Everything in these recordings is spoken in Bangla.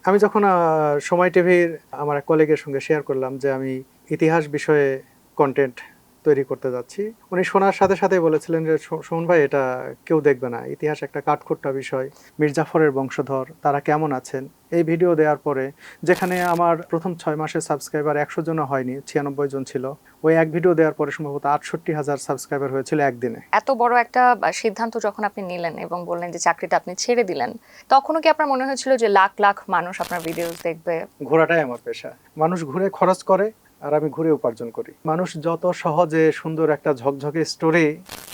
আমি যখন সময় টিভির আমার এক কলিগের সঙ্গে শেয়ার করলাম যে আমি ইতিহাস বিষয়ে কন্টেন্ট তৈরি করতে যাচ্ছি, উনি শোনার সাথে সাথে বলেছিলেন যে সুমন ভাই, এটা কেউ দেখবে না, ইতিহাস একটা কাঠখোট্টা বিষয়, মীর জাফরের বংশধর তারা কেমন আছেন। এই ভিডিও দেওয়ার পরে যেখানে আমার প্রথম 6 মাসের সাবস্ক্রাইবার 100 জনও হয়নি, 96 জন ছিল, ওই এক ভিডিও দেওয়ার পরে সম্ভবত 68,000 সাবস্ক্রাইবার হয়েছিল একদিনে। এত বড় একটা সিদ্ধান্ত যখন আপনি নিলেন এবং বললেন যে চাকরিটা আপনি ছেড়ে দিলেন, তখনও কি আপনার মনে হয়েছিল যে লাখ লাখ মানুষ আপনার ভিডিওস দেখবে? ঘোরাটাই আমার পেশা, মানুষ ঘুরে খরচ করে আর আমি ঘুরে উপার্জন করি। মানুষ যত সহজে সুন্দর একটা ঝকঝকে স্টোরি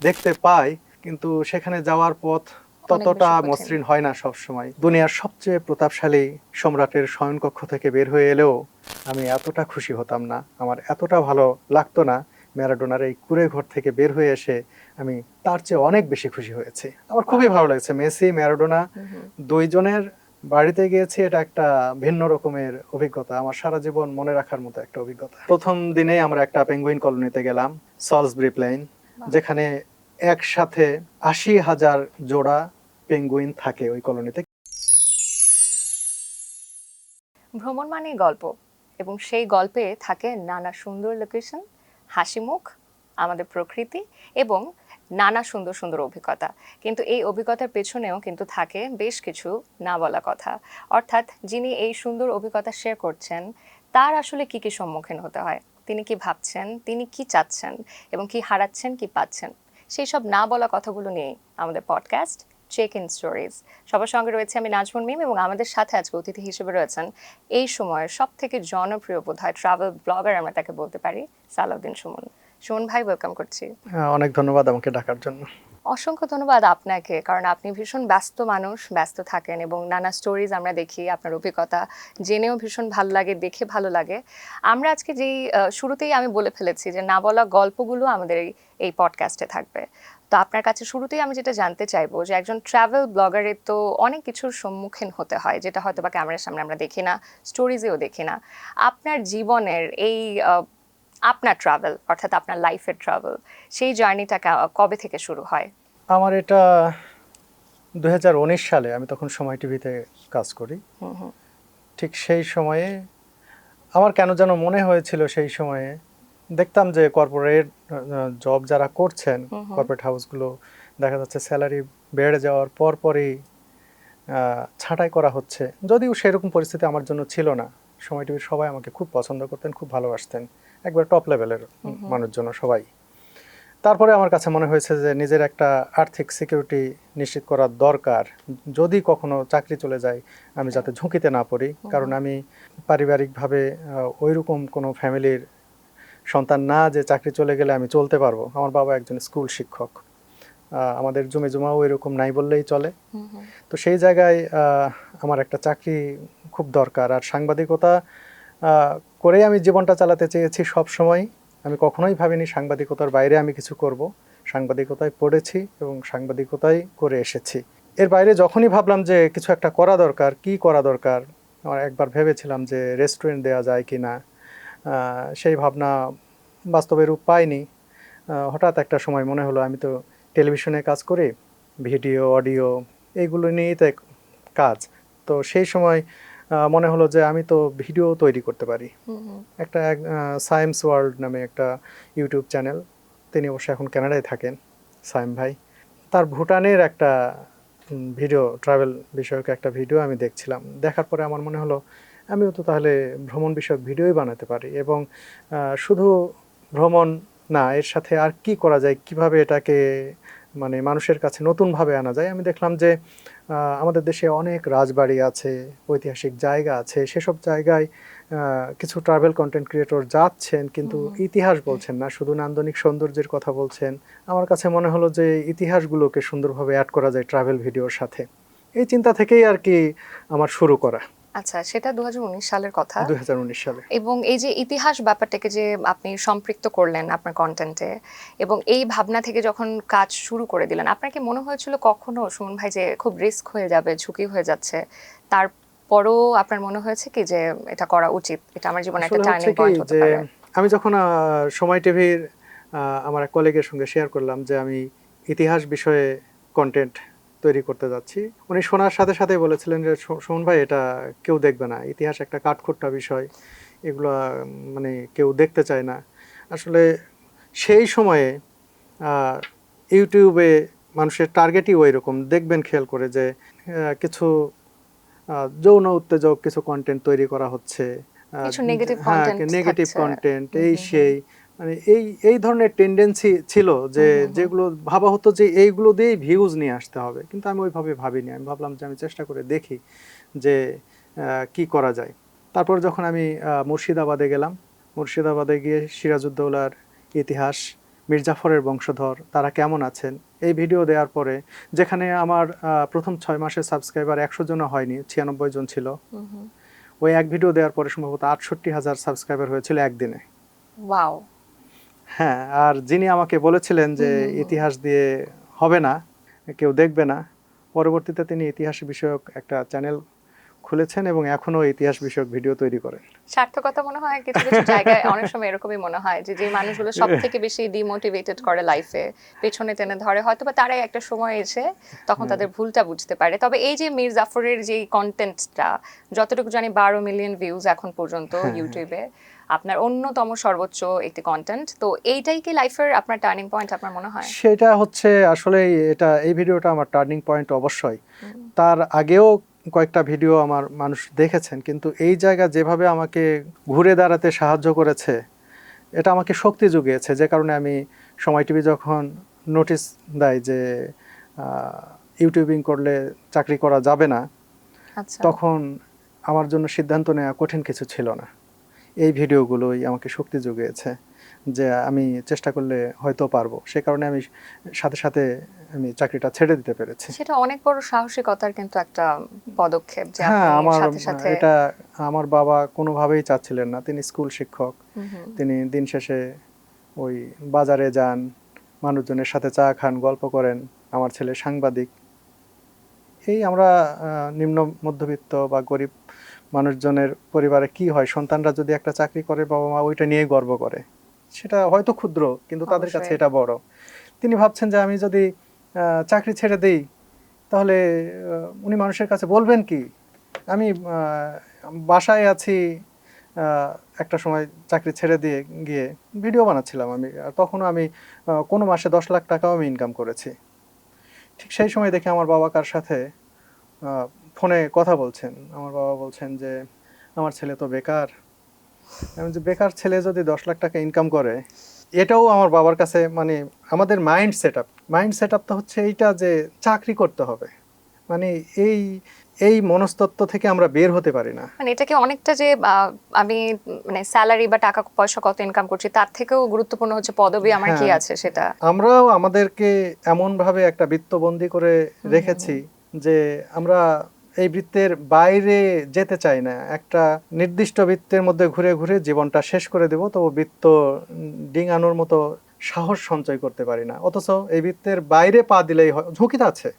দেখতে পায়, কিন্তু সেখানে যাওয়ার পথ ততটা মসৃণ হয় না সব সময়। দুনিয়ার সবচেয়ে প্রতাপশালী সম্রাটের শয়নকক্ষ থেকে বের হয়ে এলেও আমি এতটা খুশি হতাম না, আমার এতটা ভালো লাগতো না ম্যারাডোনার এই কুঁড়ে ঘর থেকে বের হয়ে এসে আমি তার চেয়ে অনেক বেশি খুশি হয়েছি। আমার খুবই ভালো লাগছে। মেসি, ম্যারাডোনা দুইজনের বাড়িতে গিয়েছি, এটা একটা ভিন্ন রকমের অভিজ্ঞতা, আমার সারা জীবন মনে রাখার মতো একটা অভিজ্ঞতা। প্রথম দিনে আমরা একটা পেঙ্গুইন কলোনিতে গেলাম, সলসবেরি প্লেন, যেখানে একসাথে 80,000 জোড়া পেঙ্গুইন থাকে ওই কলোনিতে। ভ্রমণ মানেই গল্প, এবং সেই গল্পে থাকে নানা সুন্দর লোকেশন, হাসি মুখ, আমাদের প্রকৃতি এবং নানা সুন্দর সুন্দর অভিজ্ঞতা। কিন্তু এই অভিজ্ঞতার পেছনেও কিন্তু থাকে বেশ কিছু না বলা কথা, অর্থাৎ যিনি এই সুন্দর অভিজ্ঞতা শেয়ার করছেন তার আসলে কি কি সম্মুখীন হতে হয়, তিনি কি ভাবছেন, তিনি কি চাচ্ছেন এবং কি হারাচ্ছেন, কি পাচ্ছেন, সেই সব না বলা কথাগুলো নিয়ে আমাদের পডকাস্ট চেক ইন স্টোরিজ। সবার সঙ্গে রয়েছে আমি নাজমুন মিম, এবং আমাদের সাথে আজকে অতিথি হিসেবে রয়েছেন এই সময়ের সব থেকে জনপ্রিয় বোধহয় ট্রাভেল ব্লগার, আমরা তাকে বলতে পারি, সালাউদ্দিন সুমন। সুমন ভাই, ওয়েলকাম করছি। অনেক ধন্যবাদ আমাকে ডাকার জন্য। অসংখ্য ধন্যবাদ আপনাকে, কারণ আপনি ভীষণ ব্যস্ত মানুষ, ব্যস্ত থাকেন এবং নানা স্টোরিজ আমরা দেখি, আপনার অভিজ্ঞতা জেনেও ভীষণ ভালো লাগে, দেখে ভালো লাগে। আমরা আজকে যেই শুরুতেই আমি বলে ফেলেছি যে না বলা গল্পগুলো আমাদের এই পডকাস্টে থাকবে। তো আপনার কাছে শুরুতেই আমি যেটা জানতে চাইবো যে একজন ট্রাভেল ব্লগারের তো অনেক কিছুর সম্মুখীন হতে হয়, যেটা হয়তো বা ক্যামেরার সামনে আমরা দেখি না, স্টোরিজেও দেখি না। আপনার জীবনের এই আপনার ট্রাভেল, অর্থাৎ আপনার লাইফের ট্রাভেল, সেই জার্নিটা কবে থেকে শুরু হয়? আমার এটা 2019 সালে, আমি তখন সময় টিভিতে কাজ করি। ঠিক সেই সময়ে আমার কেন যেন মনে হয়েছিল, সেই সময়ে দেখতাম যে কর্পোরেট জব যারা করছেন, কর্পোরেট হাউসগুলো দেখা যাচ্ছে স্যালারি বেড়ে যাওয়ার পরই ছাঁটাই করা হচ্ছে। যদিও সেরকম পরিস্থিতি আমার জন্য ছিল না, সময় টিভির সবাই আমাকে খুব পছন্দ করতেন, খুব ভালোবাসতেন, একবার টপ লেভেলের মানুষজন সবাই। তারপরে আমার কাছে মনে হয়েছে যে নিজের একটা আর্থিক সিকিউরিটি নিশ্চিত করার দরকার, যদি কখনো চাকরি চলে যায় আমি যাতে ঝুঁকিতে না পড়ি। কারণ আমি পারিবারিকভাবে ওইরকম কোনো ফ্যামিলির সন্তান না যে চাকরি চলে গেলে আমি চলতে পারবো। আমার বাবা একজন স্কুল শিক্ষক, আমাদের জমি জমাও এরকম নাই বললেই চলে। তো সেই জায়গায় আমার একটা চাকরি খুব দরকার। আর সাংবাদিকতা করেই আমি জীবনটা চালাতে চেয়েছি সব সময়। আমি কখনোই ভাবিনি সাংবাদিকতার বাইরে আমি কিছু করব। সাংবাদিকতায় পড়েছি এবং সাংবাদিকতাই করে এসেছি। এর বাইরে যখনই ভাবলাম যে কিছু একটা করা দরকার, কি করা দরকার, আমার একবার ভেবেছিলাম যে রেস্টুরেন্ট দেওয়া যায় কি না। সেই ভাবনা বাস্তবে রূপ পায়নি। হঠাৎ একটা সময় মনে হলো আমি তো টেলিভিশনে কাজ করি, ভিডিও অডিও এইগুলো নিয়েই তো কাজ। তো সেই সময় মনে হলো যে আমি তো ভিডিও তৈরি করতে পারি। একটা সায়েন্স ওয়ার্ল্ড নামে একটা ইউটিউব চ্যানেল, তিনি অবশ্য এখন কানাডায় থাকেন, সায়েম ভাই, তার ভুটানের একটা ভিডিও, ট্রাভেল বিষয়ক একটা ভিডিও আমি দেখছিলাম। দেখার পরে আমার মনে হলো আমিও তো তাহলে ভ্রমণ বিষয়ক ভিডিওই বানাতে পারি, এবং শুধু ভ্রমণ না, এর সাথে আর কি করা যায়, কিভাবে এটাকে মানে মানুষের কাছে নতুনভাবে আনা যায়। আমি দেখলাম যে আমাদের দেশে অনেক রাজবাড়ি আছে, ঐতিহাসিক জায়গা আছে, সেসব জায়গায় কিছু ট্রাভেল কন্টেন্ট ক্রিয়েটর যাচ্ছেন কিন্তু ইতিহাস বলছেন না, শুধু নান্দনিক সৌন্দর্যের কথা বলছেন। আমার কাছে মনে হলো যে ইতিহাসগুলোকে সুন্দরভাবে অ্যাড করা যায় ট্রাভেল ভিডিওর সাথে। এই চিন্তা থেকেই আর কি আমার শুরু করা। আচ্ছা, সেটা 2019 সালের কথা। 2019 সালে। এবং এই যে ইতিহাস ব্যাপারটাকে যে আপনি সম্পৃক্ত করলেন আপনার কন্টেন্টে, এবং এই ভাবনা থেকে যখন কাজ শুরু করে দিলেন, আপনার কি মনে হয়েছিল কখনো সুমন ভাই যে খুব রিস্ক হয়ে যাবে, ঝুঁকি হয়ে যাচ্ছে, তারপরও আপনার মনে হয়েছে কি যে এটা করা উচিত, এটা আমার জীবনে একটা টার্নিং পয়েন্ট হতে পারে? আমি যখন সময় টিভির আমার এক কলিগের সঙ্গে শেয়ার করলাম যে আমি ইতিহাস বিষয়ে কন্টেন্ট তৈরি করতে যাচ্ছি। উনি শোনার সাথে সাথে বলেছিলেন যে সুমন ভাই, এটা কেউ দেখবে না, ইতিহাস একটা কাঠখোট্টা বিষয়, এগুলো মানে কেউ দেখতে চায় না। আসলে সেই সময়ে ইউটিউবে মানুষের টার্গেটই ওই রকম, দেখবেন খেয়াল করে যে কিছু যৌন উত্তেজক কিছু কন্টেন্ট তৈরি করা হচ্ছে, কিছু নেগেটিভ হ্যাঁ কন্টেন্ট নেগেটিভ থাকছে। কন্টেন্ট, এই সেই মানে এই ধরনের টেন্ডেন্সি ছিল যে যেগুলো ভাবা হতো যে এইগুলো দিয়েই ভিউজ নিয়ে আসতে হবে, কিন্তু আমি ওইভাবে ভাবিনি। আমি ভাবলাম যে আমি চেষ্টা করে দেখি যে কি করা যায়। তারপর যখন আমি মুর্শিদাবাদে গেলাম, মুর্শিদাবাদে গিয়ে সিরাজউদ্দৌলার ইতিহাস, মীর জাফরের বংশধর তারা কেমন আছেন, এই ভিডিও দেওয়ার পরে, যেখানে আমার প্রথম 6 মাসের সাবস্ক্রাইবার 100 জনও হয়নি, 96 জন ছিল, ওই এক ভিডিও দেওয়ার পরে সম্ভবত 68,000 সাবস্ক্রাইবার হয়েছিল একদিনে। ওয়াও। হ্যাঁ, আর যিনি আমাকে বলেছিলেন যে ইতিহাস দিয়ে হবে না, কেউ দেখবে না, পরবর্তীতে তিনি ইতিহাস বিষয়ক একটা চ্যানেল খুলেছেন এবং এখনো ইতিহাস বিষয়ক ভিডিও তৈরি করেন। সার্থকতা মনে হয় কিছু কিছু জায়গায় অনেক সময় এরকমই মনে হয় যে যে মানুষগুলো সব থেকে বেশি ডিমোটিভেটেড করে লাইফে, পেছনে টেনে ধরে, হয়তো বা তারাই একটা সময় এসে তখন তাদের ভুলটা বুঝতে পারে। তবে এই যে মীর জাফরের যে কন্টেন্টটা, যতটুকু জানি 12 মিলিয়ন ভিউজ এখন পর্যন্ত ইউটিউবে, আপনার অন্যতম সর্বোচ্চ একটি কন্টেন্ট, তো এইটাই কি লাইফের আপনার টার্নিং পয়েন্ট আপনার মনে হয়? সেটা হচ্ছে আসলে এই ভিডিওটা আমার টার্নিং পয়েন্ট অবশ্যই। তার আগেও কয়েকটা ভিডিও আমার মানুষ দেখেছেন, কিন্তু এই জায়গা যেভাবে আমাকে ঘুরে দাঁড়াতে সাহায্য করেছে, এটা আমাকে শক্তি জুগিয়েছে, যে কারণে আমি সময় টিভি যখন নোটিশ দেয় যে ইউটিউবিং করলে চাকরি করা যাবে না, আচ্ছা। তখন আমার জন্য সিদ্ধান্ত নেওয়া কঠিন কিছু ছিল না। এই ভিডিওগুলোই আমাকে শক্তি জুগিয়েছে যে আমি চেষ্টা করলে হয়তো পারবো, সে কারণে আমি সাথে সাথে আমি চাকরিটা ছেড়ে দিতে পেরেছি। সেটা অনেক বড় সাহসিকতার কিন্তু একটা পদক্ষেপ যে হ্যাঁ, আপনি আমার সাথে সাথে। এটা আমার বাবা কোনোভাবেই চাচ্ছিলেন না। তিনি স্কুল শিক্ষক, তিনি দিন শেষে ওই বাজারে যান, মানুষজনের সাথে চা খান, গল্প করেন। আমার ছেলে সাংবাদিক। এই আমরা নিম্ন মধ্যবিত্ত বা গরিব মানুষজনের পরিবারে কি হয়, সন্তানরা যদি একটা চাকরি করে, বাবা মা ওইটা নিয়ে গর্ব করে। সেটা হয়তো ক্ষুদ্র, কিন্তু তাদের কাছে অবশ্যই। এটা বড়। তিনি ভাবছেন যে আমি যদি চাকরি ছেড়ে দিই, তাহলে উনি মানুষের কাছে বলবেন কি? আমি বাসায় আছি, একটা সময় চাকরি ছেড়ে দিয়ে গিয়ে ভিডিও বানাচ্ছিলাম আমি, আর তখনও আমি কোনো মাসে 10 লাখ টাকাও আমি ইনকাম করেছি। ঠিক সেই সময় দেখি আমার বাবা কার সাথে ফোনে কথা বলছেন। আমার বাবা বলছেন যে আমার ছেলে তো বেকার। আমি যে বেকার ছেলে যদি 10 লাখ টাকা ইনকাম করে, এটাও আমার বাবার কাছে মানে আমাদের মাইন্ড সেট আপ তো হচ্ছে এইটা যে চাকরি করতে হবে, মানে এই এই মনস্তত্ত্ব থেকে আমরা বের হতে পারি না। মানে এটাকে অনেকটা যে আমি মানে স্যালারি বা টাকা পয়সা কত ইনকাম করছি তার থেকেও গুরুত্বপূর্ণ হচ্ছে পদবি আমার কি হ্যাঁ, আছে সেটা। আমরাও আমাদেরকে এমনভাবে একটা বৃত্তবন্দি করে রেখেছি যে আমরা এই বৃত্তের বাইরে যেতে চাই না। একটা নির্দিষ্ট বৃত্তের মধ্যে ঘুরে ঘুরে জীবনটা শেষ করে দেব, তবু বৃত্ত ডিঙানোর মতো সাহস সঞ্চয় করতে পারি না। অথচ এই বৃত্তের বাইরে পা দিলেই হয়, ঝুঁকিটা আছে,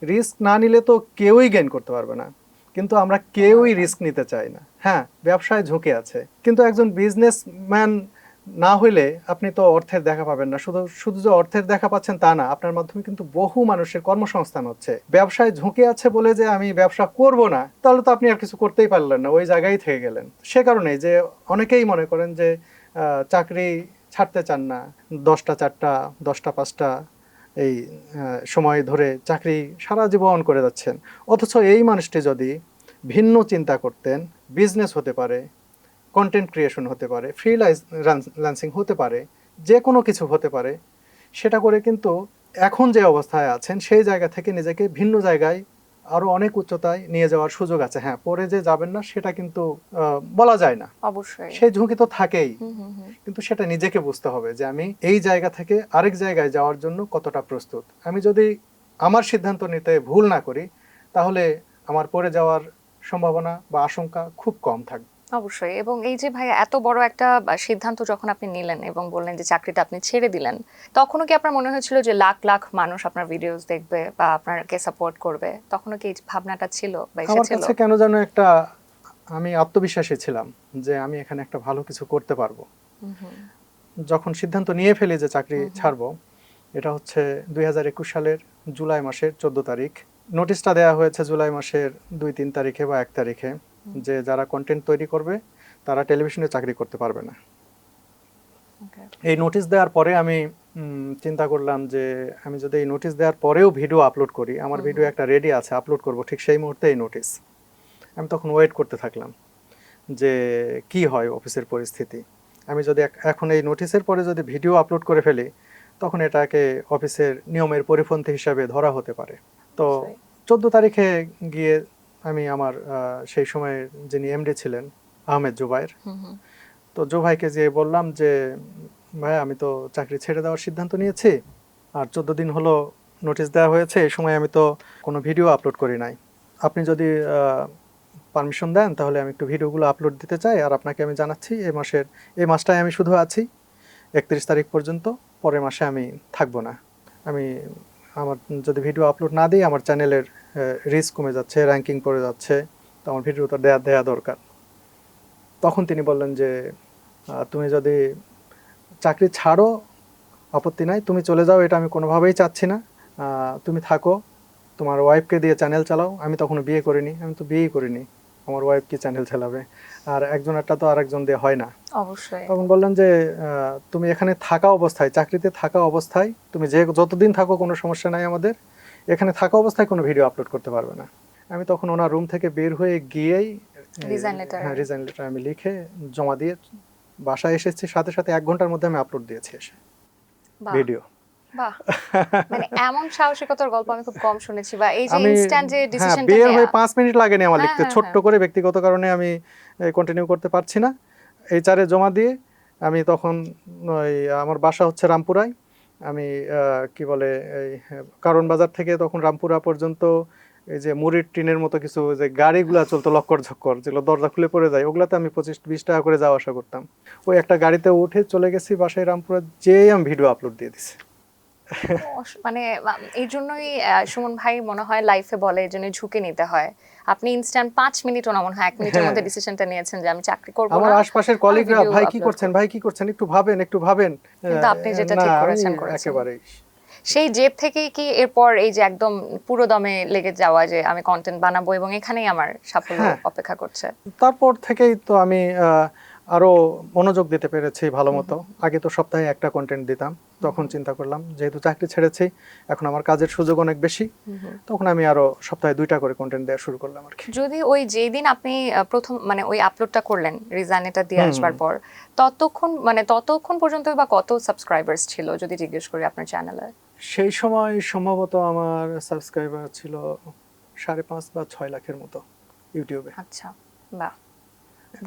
রিস্ক না নিলে তো কেউই গেইন করতে পারবে না, কিন্তু আমরা কেউই রিস্ক নিতে চাই না। হ্যাঁ, ব্যবসায় ঝুঁকি আছে, কিন্তু একজন বিজনেসম্যান না হইলে আপনি তো অর্থের দেখা পাবেন না। শুধু শুধু যে অর্থের দেখা পাচ্ছেন তা না, আপনার মাধ্যমে কিন্তু বহু মানুষের কর্মসংস্থান হচ্ছে। ব্যবসায় ঝুঁকি আছে বলে যে আমি ব্যবসা করব না, তাহলে তো আপনি আর কিছু করতেই পারলেন না, ওই জায়গায় থেকে গেলেন। সে কারণেই যে অনেকেই মনে করেন যে চাকরি ছাড়তে চান না, 10টা 4টা 10টা 5টা এই সময় ধরে চাকরি সারা জীবন করে যাচ্ছেন। অথচ এই মানুষটি যদি ভিন্ন চিন্তা করতেন, বিজনেস হতে পারে, কন্টেন্ট ক্রিয়েশন হতে পারে, ফ্রিল্যান্সিং হতে পারে, যে কোনো কিছু হতে পারে, সেটা করে কিন্তু এখন যে অবস্থায় আছেন সেই জায়গা থেকে নিজেকে ভিন্ন জায়গায় আরো অনেক উচ্চতায় নিয়ে যাওয়ার সুযোগ আছে। হ্যাঁ, পরে যে যাবেন না সেটা কিন্তু বলা যায় না, অবশ্যই। সেই ঝুঁকি তো থাকেই, কিন্তু সেটা নিজেকে বুঝতে হবে যে আমি এই জায়গা থেকে আরেক জায়গায় যাওয়ার জন্য কতটা প্রস্তুত। আমি যদি আমার সিদ্ধান্ত নিতে ভুল না করি, তাহলে আমার পড়ে যাওয়ার সম্ভাবনা বা আশঙ্কা খুব কম থাকবে। অবশ্যই। এবং এই যে ভাই এত বড় একটা সিদ্ধান্ত যখন আপনি নিলেন এবং বললেন যে চাকরিটা আপনি ছেড়ে দিলেন, তখনও কি আপনার মনে হয়েছিল যে লাখ লাখ মানুষ আপনার ভিডিওস দেখবে বা আপনাকে সাপোর্ট করবে? তখনও কি এই ভাবনাটা ছিল বা আমার এসেছিল? কাছে কেন যেন একটা, আমি আত্মবিশ্বাসী ছিলাম যে আমি এখানে একটা ভালো কিছু করতে পারবো। যখন সিদ্ধান্ত নিয়ে ফেলি যে চাকরি ছাড়বো, এটা হচ্ছে 2021 সালের জুলাই মাসের 14 তারিখ। নোটিশটা দেওয়া হয়েছে জুলাই মাসের 2-3 তারিখে বা 1 তারিখে, যে যারা কন্টেন্ট তৈরি করবে তারা টেলিভিশনে চাকরি করতে পারবে না। এই নোটিশ দেওয়ার পরে আমি চিন্তা করলাম যে আমি যদি এই নোটিশ দেওয়ার পরেও ভিডিও আপলোড করি, আমার ভিডিও একটা রেডি আছে, আপলোড করব, ঠিক সেই মুহূর্তে এই নোটিশ। আমি তখন ওয়েট করতে থাকলাম যে কি হয় অফিসের পরিস্থিতি। আমি যদি এখন এই নোটিশের পরে যদি ভিডিও আপলোড করে ফেলি, তখন এটাকে অফিসের নিয়মের পরিপন্থী হিসাবে ধরা হতে পারে। তো 14 তারিখে গিয়ে আমি আমার সেই সময় যিনি এমডি ছিলেন আহমেদ জুবাইর, তো জুবাইকে যেয়ে বললাম যে ভাই আমি তো চাকরি ছেড়ে দেওয়ার সিদ্ধান্ত নিয়েছি, আর 14 দিন হলো নোটিশ দেওয়া হয়েছে, এই সময় আমি তো কোনো ভিডিও আপলোড করি নাই। আপনি যদি পারমিশন দেন তাহলে আমি একটু ভিডিওগুলো আপলোড দিতে চাই, আর আপনাকে আমি জানাচ্ছি এই মাসটায় আমি শুধু আছি 31 তারিখ পর্যন্ত, পরের মাসে আমি থাকবো না। আমার যদি ভিডিও আপলোড না দিই আমার চ্যানেলের রিচ কমে যাচ্ছে, র্যাঙ্কিং পড়ে যাচ্ছে, তো আমার ভিডিওটা দেয়া দরকার। তখন তিনি বললেন যে তুমি যদি চাকরি ছাড়ো আপত্তি নাই, তুমি চলে যাও, এটা আমি কোনোভাবেই চাচ্ছি না, তুমি থাকো, তোমার ওয়াইফকে দিয়ে চ্যানেল চালাও। আমি তখনও বিয়ে করিনি, আমি তো বিয়েই করিনি, আমার ওয়াইফ কি চ্যানেল চালাবে, আর একজনেরটা তো আরেকজন দিয়ে হয় না। অবশ্যই। তখন বললেন যে তুমি এখানে থাকা অবস্থায়, চাকরিতে থাকা অবস্থায়, তুমি যতদিন থাকো কোনো সমস্যা নাই আমাদের, এখানে থাকা অবস্থায় কোনো ভিডিও আপলোড করতে পারবে না। আমি তখন ওনার রুম থেকে বের হয়ে গিয়েই রিজাইন লেটার আমি লিখে জমা দিয়ে বাসায় এসেছি, সাথে সাথে 1 ঘন্টার মধ্যে আমি আপলোড দিয়েছি এসে ভিডিও। বাহ, মানে এমন সাহসিকতার গল্প আমি খুব কম শুনেছি। বা এই যে ইনস্ট্যান্ট যে ডিসিশনটা বের হয়ে 5 মিনিট লাগেনি আমার লিখতে, ছোট্ট করে ব্যক্তিগত কারণে আমি কন্টিনিউ করতে পারছি না, এইচআরে জমা দিয়ে আমি তখন আমার বাসা হচ্ছে রামপুরায়, আমি কি বলে এই কারণ বাজার থেকে তখন রামপুরা পর্যন্ত এই যে মুড়ির টিনের মতো কিছু যে গাড়িগুলো চলতো লক্কর ঝক্কর, যেগুলো দরজা খুলে পড়ে যায়, ওগুলাতে আমি 25-20 টাকা করে যাওয়া আসা করতাম। ওই একটা গাড়িতে উঠে চলে গেছি বাসায় রামপুরা, যেই আমি ভিডিও আপলোড দিয়ে দিছি। মানে এই জন্যই সুমন ভাই মনে হয় লাইফে বলে এই জন্যই ঝুঁকে নিতে হয়। আপনি ইনস্ট্যান্ট 5 মিনিটও না, মনে হয় 1 মিনিটের মধ্যে ডিসিশনটা নিয়েছেন যে আমি চাকরি করব না। আমার আশপাশের কলিগরা ভাই কি করছেন একটু ভাবেন, কিন্তু আপনি যেটা ঠিক করেছেন। একেবারেই সেই জেদ থেকেই কি এরপর এই যে একদম পুরো দমে লেগে যাওয়া যে আমি কন্টেন্ট বানাবো এবং এখানেই আমার সাফল্য অপেক্ষা করছে? তারপর থেকেই তো আমি আরো মনোযোগ দিতে পেরেছি ভালো মতো। আগে তো সপ্তাহে একটা কন্টেন্ট দিতাম, তখন চিন্তা করলাম যেহেতু চাকরি ছেড়েছি এখন আমার কাজের সুযোগ অনেক বেশি, তখন আমি আরো সপ্তাহে 2টা করে কন্টেন্ট দেওয়া শুরু করলাম আর কি। যদি ওই যেদিন আপনি প্রথম মানে ওই আপলোডটা করলেন রিজাইন এটা দিয়ে আসবার পর, ততক্ষণ পর্যন্ত বা কত সাবস্ক্রাইবার্স ছিল যদি জিজ্ঞেস করি আপনার চ্যানেলে? সেই সময় সম্ভবত আমার সাবস্ক্রাইবার ছিল 5.5 বা 6 লাখের মতো ইউটিউবে। আচ্ছা, বাহ,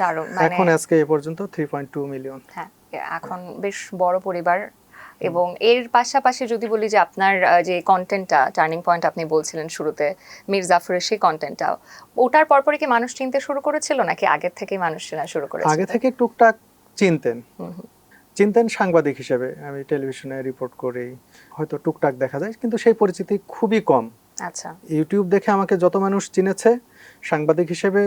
দারুণ। এখন আজকে এই পর্যন্ত 3.2 মিলিয়ন। হ্যাঁ, এখন বেশ বড় পরিবার। এবং এর পাশাপাশি যদি বলি যে আপনার যে কন্টেন্টটা টার্নিং পয়েন্ট আপনি বলছিলেন শুরুতে মীর জাফরের সেই কন্টেন্টটা, ওটার পরপরই কি মানুষ চিনতে শুরু করেছিল নাকি আগের থেকেই মানুষ চেনা শুরু করেছিল? আগে থেকে টুকটাক চিনতেন সাংবাদিক হিসেবে, আমি টেলিভিশনে রিপোর্ট করি, হয়তো টুকটাক দেখা যায়, কিন্তু সেই পরিচিতি খুবই কম। আচ্ছা, ইউটিউব দেখে আমাকে যত মানুষ চিনেছে সাংবাদিক হিসেবে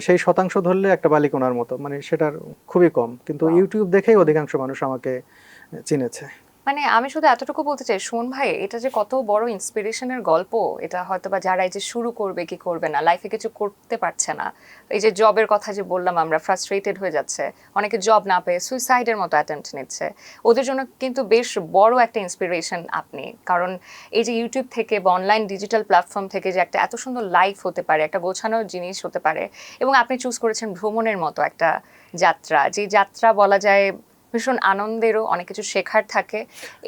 সেই শতাংশ ধরলে একটা বালিকোনার মতো, মানে সেটার খুবই কম, কিন্তু ইউটিউব দেখেই অধিকাংশ মানুষ আমাকে চিনেছে। মানে আমি শুধু এতটুকু বলতে চাই সুমন ভাই, এটা যে কত বড় ইন্সপিরেশনের গল্প, এটা হয়তো বা যারা এই যে শুরু করবে কি করবে না, লাইফে কিছু করতে পারছে না, এই যে জবের কথা যে বললাম আমরা, ফ্রাস্ট্রেটেড হয়ে যাচ্ছে, অনেকে জব না পেয়ে সুইসাইডের মতো অ্যাটেম্প্ট নিচ্ছে, ওদের জন্য কিন্তু বেশ বড় একটা ইন্সপিরেশন আপনি। কারণ এই যে ইউটিউব থেকে বা অনলাইন ডিজিটাল প্ল্যাটফর্ম থেকে যে একটা এত সুন্দর লাইফ হতে পারে, একটা গোছানো জিনিস হতে পারে, এবং আপনি চুজ করেছেন ভ্রমণের মতো একটা যাত্রা, যে যাত্রা বলা যায় ভীষণ আনন্দেরও, অনেক কিছু শেখার থাকে।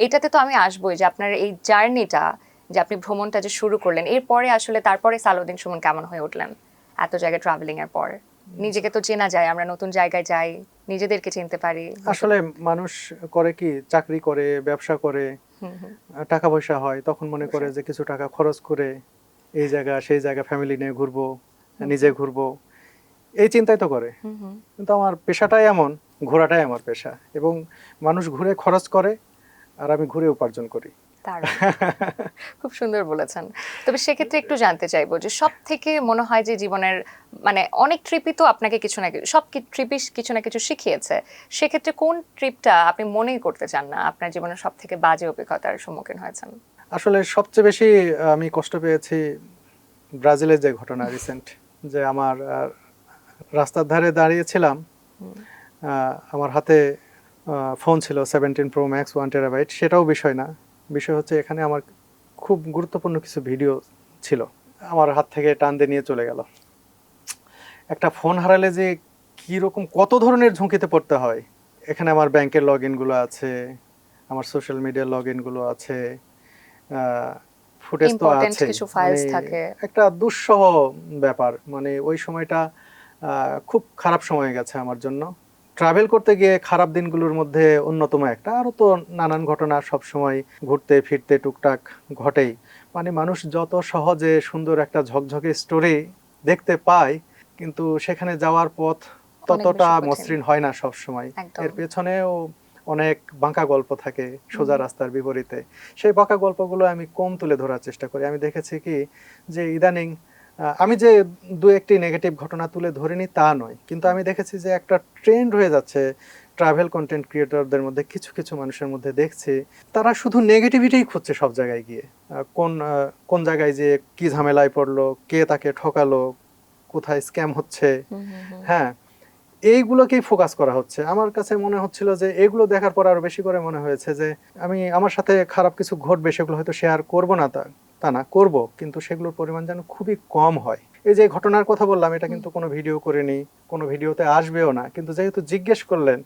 এটাতে তো আমি আসবোই যে আপনার এই জার্নিটা, যে আপনি ভ্রমণটা যে শুরু করলেন, এরপরে আসলে তারপরে সালাউদ্দিন সুমন কেমন হয়ে উঠলেন এত জায়গায় ট্রাভেলিং এর পর? নিজেকে তো চেনা যায়, আমরা নতুন জায়গায় যাই, নিজেদেরকে চিনতে পারি। আসলে মানুষ করে কি, চাকরি করে, ব্যবসা করে, টাকা পয়সা হয়, তখন মনে করে যে কিছু টাকা খরচ করে এই জায়গা সেই জায়গা ফ্যামিলি নিয়ে ঘুরবো, নিজে ঘুরবো, এই চিন্তাই তো করে। কিন্তু আমার পেশাটাই এমন, ঘোরাটাই আমার পেশা, এবং মানুষ ঘুরে খরচ করে, আর আমি ঘুরে উপার্জন করি। দারুণ, খুব সুন্দর বলেছেন। তবে সেক্ষেত্রে একটু জানতে চাইবো যে সব থেকে মনে হয় যে জীবনের মানে অনেক ট্রিপই তো আপনাকে কিছু না কিছু, সব ট্রিপই কিছু না কিছু শিখিয়েছে, সেক্ষেত্রে কোন ট্রিপটা আপনি মনেই করতে চান না, আপনার জীবনের সব থেকে বাজে অভিজ্ঞতার সম্মুখীন হয়েছেন? আসলে সবচেয়ে বেশি আমি কষ্ট পেয়েছি ব্রাজিলের যে ঘটনা রিসেন্ট, যে আমার রাস্তার ধারে দাঁড়িয়েছিলাম, আমার হাতে ফোন ছিল 17 Pro Max 1 TB, সেটাও বিষয় না। বিষয় হচ্ছে এখানে আমার খুব গুরুত্বপূর্ণ কিছু ভিডিও ছিল, আমার হাত থেকে টান দিয়ে নিয়ে চলে গেল। একটা ফোন হারালে যে কীরকম কত ধরনের ঝুঁকিতে পড়তে হয়। এখানে আমার ব্যাংকের লগ ইনগুলো আছে, আমার সোশ্যাল মিডিয়ার লগ ইনগুলো আছে, ফুটেজ তো ইম্পর্টেন্ট আছে, কিছু মানে ফাইলস থাকে। একটা দুঃসহ ব্যাপার। মানে ওই সময়টা খুব খারাপ সময় গেছে আমার জন্য। ট্রাভেল করতে গিয়ে খারাপ দিনগুলোর মধ্যে অন্যতম একটা, আরও তো নানান ঘটনা সব সময় ঘুরতে ফিরতে টুকটাক ঘটেই। মানে মানুষ যত সহজে সুন্দর একটা ঝকঝকে স্টোরি দেখতে পায়, কিন্তু সেখানে যাওয়ার পথ অনেক ততটা বেশি কঠিন। মসৃণ হয় না সব সময়। একদম। এর পেছনেও অনেক বাঁকা গল্প থাকে সোজা রাস্তার বিপরীতে। সেই বাঁকা গল্পগুলো আমি কম তুলে ধরার চেষ্টা করি। আমি দেখেছি কি যে ইদানিং আমি যে দু একটি নেগেটিভ ঘটনা তুলে ধরিনি তা নয়, কিন্তু আমি দেখেছি যে একটা ট্রেন্ড হয়ে যাচ্ছে ট্রাভেল কন্টেন্ট ক্রিয়েটরদের মধ্যে, কিছু কিছু মানুষের মধ্যে দেখছি তারা শুধু নেগেটিভিটিই খুঁজছে সব জায়গায় গিয়ে। কোন জায়গায় যে কি ঝামেলায় পড়লো, কে তাকে ঠকালো, কোথায় স্ক্যাম হচ্ছে, হ্যাঁ, এইগুলোকেই ফোকাস করা হচ্ছে। আমার কাছে মনে হচ্ছিল যে এগুলো দেখার পর আরো বেশি করে মনে হয়েছে যে আমি আমার সাথে খারাপ কিছু ঘটবে সেগুলো হয়তো শেয়ার করব না, তা না, করব, কিন্তু সেগুলোর পরিমাণ যেন খুবই কম হয়। এই যে ঘটনার কথা বললাম, এটা কিন্তু কোনো ভিডিও করিনি, কোনো ভিডিওতে আসবেও না, কিন্তু যেহেতু জিজ্ঞেস করলেন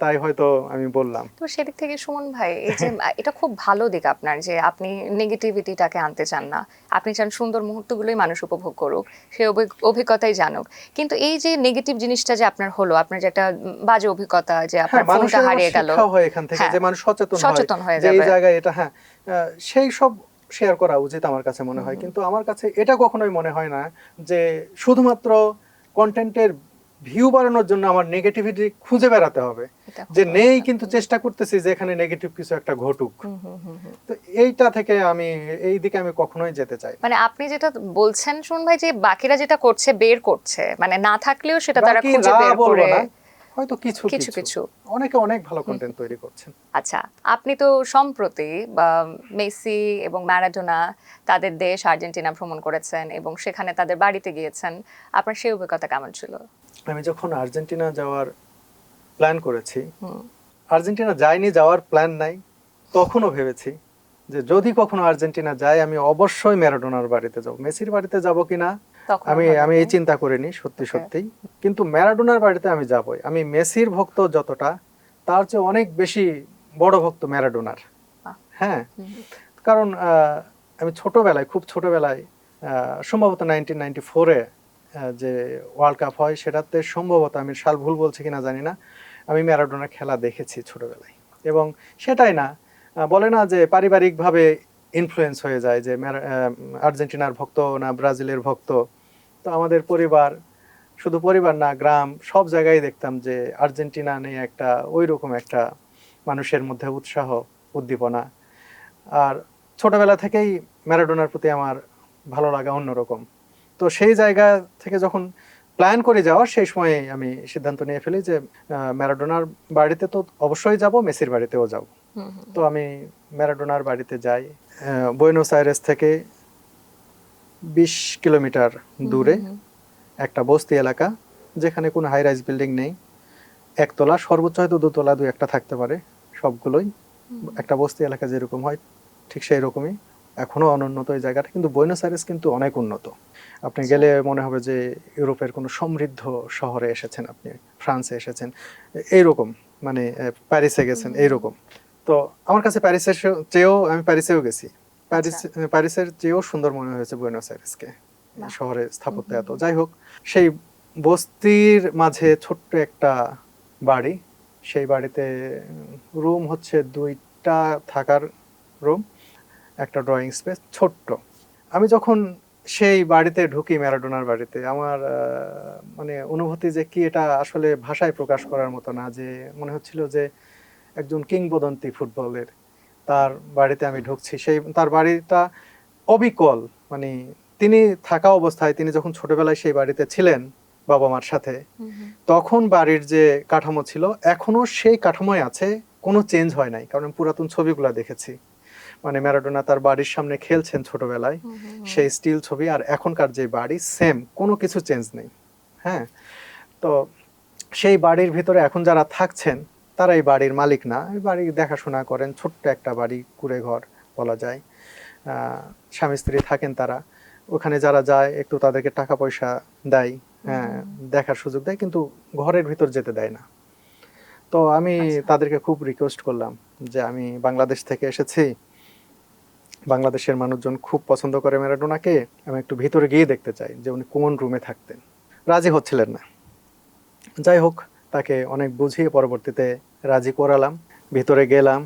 তাই হয়তো আমি বললাম। তো সেদিক থেকে সুমন ভাই, এই যে এটা খুব ভালো দিক আপনার, যে আপনি নেগেটিভিটিটাকে আনতে চান না, আপনি চান সুন্দর মুহূর্তগুলোই মানুষ উপভোগ করুক, সেই অভিজ্ঞতাই জানুক। কিন্তু এই যে নেগেটিভ জিনিসটা যে আপনার হলো, আপনার যে একটা বাজে অভিজ্ঞতা, যে আপনার ফোনটা মানুষের হারিয়ে গেল, শিক্ষা হয় এখান থেকে, হ্যাঁ, যে মানুষ সচেতন হয়ে যে এই যাবে। জায়গায় এটা, হ্যাঁ, সেই সব শেয়ার করা উচিত আমার কাছে মনে হয়। কিন্তু আমার কাছে এটা কখনোই মনে হয় না যে শুধুমাত্র কন্টেন্টের ভিউ বাড়ানোর জন্য আমার নেগেটিভিটি খুঁজে বেড়াতে হবে, এটা খুব যে ভালো নেই কথা। কিন্তু চেষ্টা করতেছি যে এখানে নেগেটিভ কিছু একটা ঘটুক। তো এইটা থেকে আমি এই দিকে আমি কখনোই যেতে চাই না। মানে আপনি যেটা বলছেন সুমন ভাই, যে বাকিরা যেটা করছে বের করছে, মানে না থাকলেও সেটা তারা বাকি খুঁজে বের বলবো করে না, হয়তো কিছু কিছু কিছু কিছু। অনেকে অনেক ভালো কন্টেন্ট তৈরি করছেন। আচ্ছা, আপনি তো সম্প্রতি বা মেসি এবং ম্যারাডোনা তাদের দেশ আর্জেন্টিনা ভ্রমণ করেছেন এবং সেখানে তাদের বাড়িতে গিয়েছেন, আপনার সেই অভিজ্ঞতা কেমন ছিল? আমি যখন আর্জেন্টিনা যাওয়ার প্ল্যান করেছি, আর্জেন্টিনা যাইনি, যাওয়ার প্ল্যান নাই, তখনও ভেবেছি যে যদি কখনো আর্জেন্টিনা যায় আমি অবশ্যই ম্যারাডোনার বাড়িতে যাব। মেসির বাড়িতে যাব কিনা আমি এই চিন্তা করিনি সত্যি সত্যি, কিন্তু ম্যারাডোনার বাড়িতে আমি যাবই। আমি মেসির ভক্ত যতটা, তার চেয়ে অনেক বেশি বড় ভক্ত ম্যারাডোনার। হ্যাঁ, কারণ আমি ছোটবেলায়, খুব ছোটবেলায়, সম্ভবত 1994-এ যে ওয়ার্ল্ড কাপ হয়, সেটাতে সম্ভবত, আমি সাল ভুল বলছি কিনা জানি না, আমি ম্যারাডোনার খেলা দেখেছি ছোটবেলায়। এবং সেটাই না, বলে না যে পারিবারিকভাবে ইনফ্লুয়েন্স হয়ে যায় যে আর্জেন্টিনার ভক্ত না ব্রাজিলের ভক্ত। তো আমাদের পরিবার, শুধু পরিবার না, গ্রাম, সব জায়গায় দেখতাম যে আর্জেন্টিনা নিয়ে একটা ওই রকম একটা মানুষের মধ্যে উৎসাহ, উদ্দীপনা। আর ছোটবেলা থেকেই ম্যারাডোনার প্রতি আমার ভালো লাগা অন্যরকম। তো সেই জায়গা থেকে যখন প্ল্যান করে যাওয়ার, সেই সময় আমি সিদ্ধান্ত নিয়ে ফেলি যে ম্যারাডোনার বাড়িতে তো অবশ্যই যাব, মেসির বাড়িতেও যাব। তো আমি ম্যারাডোনার বাড়িতে যাই। বুয়েনোস আইরেস থেকে 20 কিলোমিটার দূরে একটা বস্তি এলাকা, যেখানে কোনো হাই রাইজ বিল্ডিং নেই, একতলা, সর্বোচ্চ হয়তো দোতলা দু একটা থাকতে পারে, সবগুলোই একটা বস্তি এলাকা যেরকম হয় ঠিক সেই রকমই। এখনো অনুন্নত এই জায়গাটা, কিন্তু বুয়েনোস আইরেস কিন্তু অনেক উন্নত। আপনি গেলে মনে হবে যে ইউরোপের কোনো সমৃদ্ধ শহরে এসেছেন, আপনি ফ্রান্সে এসেছেন, এইরকম, মানে প্যারিসে গেছেন এইরকম। তো আমার কাছে প্যারিসের চেয়েও, আমি প্যারিসেও গেছি, প্যারিসের চেয়েও সুন্দর মনে হয়েছে বুয়েনোস আইরেসকে। শহরের স্থাপত্য এত, যাই হোক, সেই বস্তির মাঝে ছোট্ট একটা বাড়ি, সেই বাড়িতে রুম হচ্ছে 2টা থাকার রুম, একটা ড্রয়িং স্পেস, ছোট্ট। আমি যখন সেই বাড়িতে ঢুকি, ম্যারাডোনার বাড়িতে, আমার মানে অনুভূতি যে কি, এটা আসলে ভাষায় প্রকাশ করার মতো না। যে মনে হচ্ছিল যে একজন কিংবদন্তি ফুটবলের, তার বাড়িতে আমি ঢুকছি, তার বাড়িটা অবিকল, মানে তিনি থাকা অবস্থায়, তিনি যখন ছোটবেলায় সেই বাড়িতে ছিলেন বাবা মার সাথে, তখন বাড়ির যে কাঠামো ছিল এখনো সেই কাঠামোই আছে, কোনো চেঞ্জ হয় নাই। কারণ আমি পুরাতন ছবিগুলো দেখেছি, মানে ম্যারাডোনা তার বাড়ির সামনে খেলছেন ছোটবেলায়, সেই স্টিল ছবি আর এখনকার যে বাড়ি সেম, কোনো কিছু চেঞ্জ নেই। হ্যাঁ, তো সেই বাড়ির ভিতরে এখন যারা থাকছেন তারা এই বাড়ির মালিক না, এই বাড়ি দেখাশোনা করেন, ছোট্ট একটা বাড়ি, কুড়ে ঘর বলা যায়। স্বামী স্ত্রী থাকেন তারা, ওখানে যারা যায় একটু তাদেরকে টাকা পয়সা দেয়, হ্যাঁ, দেখার সুযোগ দেয়, কিন্তু ঘরের ভিতর যেতে দেয় না। তো আমি তাদেরকে খুব রিকোয়েস্ট করলাম যে আমি বাংলাদেশ থেকে এসেছি, বাংলাদেশের মানুষজন খুব পছন্দ করে ম্যারাডোনাকে, আমি একটু ভিতরে গিয়ে দেখতে চাই যে উনি কোন রুমে থাকতেন। রাজি হচ্ছিলেন না। যাই হোক, তাকে অনেক বুঝিয়ে পরবর্তীতে রাজি করালাম। ভিতরে গেলাম,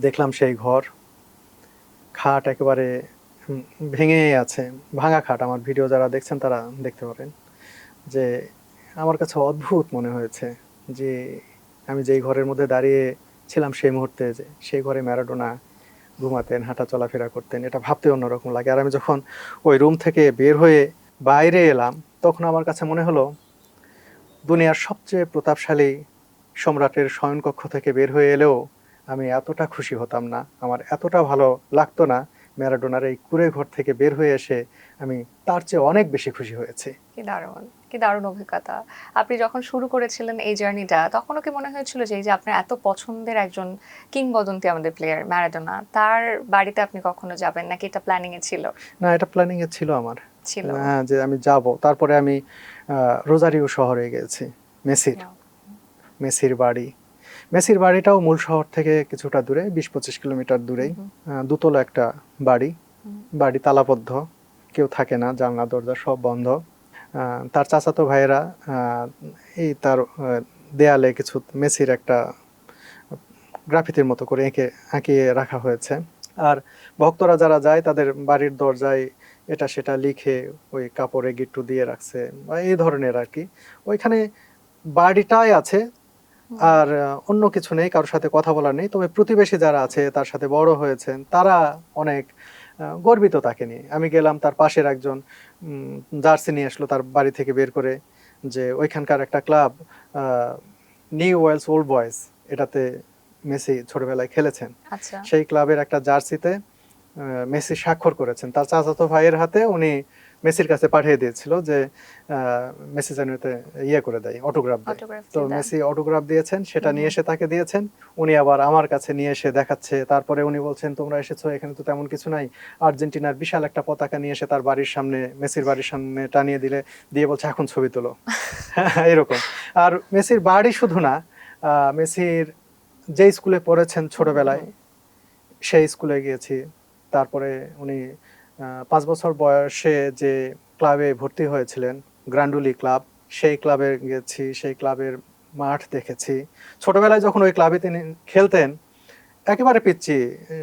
দেখলাম সেই ঘর, খাট একেবারে ভেঙে আছে, ভাঙা খাট। আমার ভিডিও যারা দেখছেন তারা দেখতে পারেন যে আমার কাছে অদ্ভুত মনে হয়েছে যে আমি যেই ঘরের মধ্যে দাঁড়িয়ে ছিলাম সেই মুহূর্তে, যে সেই ঘরে ম্যারাডোনা ঘুমাতেন, হাঁটা চলাফেরা করতেন, এটা ভাবতে অন্যরকম লাগে। আর আমি যখন ওই রুম থেকে বের হয়ে বাইরে এলাম, তখন আমার কাছে মনে হলো দুনিয়ার সবচেয়ে প্রতাপশালী সম্রাটের শয়নকক্ষ থেকে বের হয়ে এলেও আমি এতটা খুশি হতাম না, আমার এতটা ভালো লাগতো না ম্যারাডোনার এই কুঁড়ে ঘর থেকে বের হয়ে এসে আমি তার চেয়ে অনেক বেশি খুশি হয়েছি। কি দারুণ অভিজ্ঞতা। আপনি যখন শুরু করেছিলেন এই জার্নিটা, তখনও কি মনে হয়েছিল যে এই যে আপনার এত পছন্দের একজন কিংবদন্তি আমাদের প্লেয়ার ম্যারাডোনা, তার বাড়িতে আপনি কখনো যাবেন, নাকি এটা প্ল্যানিং এ ছিল? না, এটা প্ল্যানিং এ ছিল আমার, ছিল হ্যাঁ, যে আমি যাব। তারপরে আমি রোজারিও শহরে গেছি, মেসির বাড়ি। মেসির বাড়িটাও মূল শহর থেকে কিছুটা দূরে, 20-25 কিলোমিটার দূরেই। দুতলা একটা বাড়ি, বাড়ি তালাবদ্ধ, কেউ থাকে না, জানলা দরজা সব বন্ধ। তার চাচাতো ভাইয়েরা এই তার দেয়ালে কিছু মেসির একটা গ্রাফিতির মতো করে আঁকিয়ে রাখা হয়েছে। আর ভক্তরা যারা যায় তাদের বাড়ির দরজায় এটা সেটা লিখে ওই কাপড়ে গিট্টু দিয়ে রাখছে, বা এই ধরনের আর কি। ওইখানে বাড়িটাই আছে, আর অন্য কিছু নেই, কারোর সাথে কথা বলার নেই। তবে প্রতিবেশী যারা আছে, তার সাথে বড় হয়েছেন, তারা অনেক গর্বিত তাকে নিয়ে। আমি গেলাম, তার পাশের একজন জার্সি নিয়ে আসলো তার বাড়ি থেকে বের করে, যে ওইখানকার একটা club Newell's Old Boys, এটাতে মেসি ছোটবেলায় খেলেছেন, সেই ক্লাবের একটা জার্সিতে মেসি স্বাক্ষর করেছেন, তার চাচাতো ভাইয়ের হাতে উনি মেসির কাছে পাঠিয়ে দিয়েছিল যে মেসি যেন এতে ইয়ে করে দেয়, অটোগ্রাফ দেয়। তো মেসি অটোগ্রাফ দিয়েছেন, সেটা নিয়ে এসে তাকে দিয়েছেন, উনি আবার আমার কাছে নিয়ে এসে দেখাচ্ছে। তারপরে উনি বলছেন, তোমরা এসেছো, এখানে তো তেমন কিছু নাই। আর্জেন্টিনার বিশাল একটা পতাকা নিয়ে এসে তার বাড়ির সামনে, মেসির বাড়ির সামনে টানিয়ে দিয়ে বলছে এখন ছবি তোলো। এরকম। আর মেসির বাড়ি শুধু না, মেসির যে স্কুলে পড়েছেন ছোটবেলায় সেই স্কুলে গিয়েছি। তারপরে উনি 5 বছর বয়সে যে ক্লাবে ভর্তি হয়েছিলেন, গ্রান্ডুলি ক্লাব, সেই ক্লাবে গেছি, সেই ক্লাবের মাঠ দেখেছি। ছোটবেলায় যখন ওই ক্লাবে তিনি খেলতেন, একেবারে পিচ্ছি,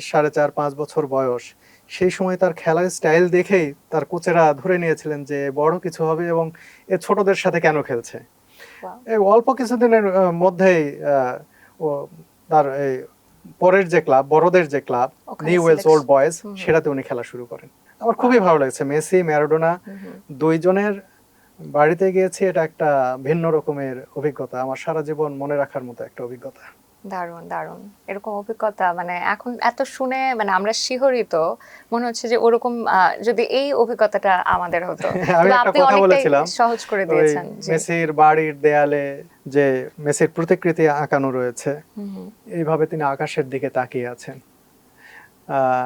4.5-5 বছর বয়স, সেই সময় তার খেলার স্টাইল দেখেই তার কোচেরা ধরে নিয়েছিলেন যে বড় কিছু হবে, এবং এ ছোটদের সাথে কেন খেলছে। এই অল্প কিছুদিনের মধ্যেই ও তার এই পরের যে ক্লাব, বড়দের যে club Newell's Old Boys, সেটাতে উনি খেলা শুরু করেন। আমার খুবই ভালো লাগছে। মেসি ম্যারাডোনা দুইজনের বাড়িতে গিয়েছি, এটা একটা ভিন্ন রকমের অভিজ্ঞতা, আমার সারা জীবন মনে রাখার মতো একটা অভিজ্ঞতা। দারুণ দারুণ এরকম অভিজ্ঞতা, মানে এখন এত শুনে মানে আমরা শিহরিত, মনে হচ্ছে যে ওরকম যদি এই অভিজ্ঞতাটা আমাদের হতো। আমি একটা কথা বলেছিলাম, সহজ করে দিয়েছেন। মেসির বাড়ির দেয়ালে যে মেসির প্রতিকৃতি আঁকানো রয়েছে, এইভাবে তিনি আকাশের দিকে তাকিয়ে আছেন।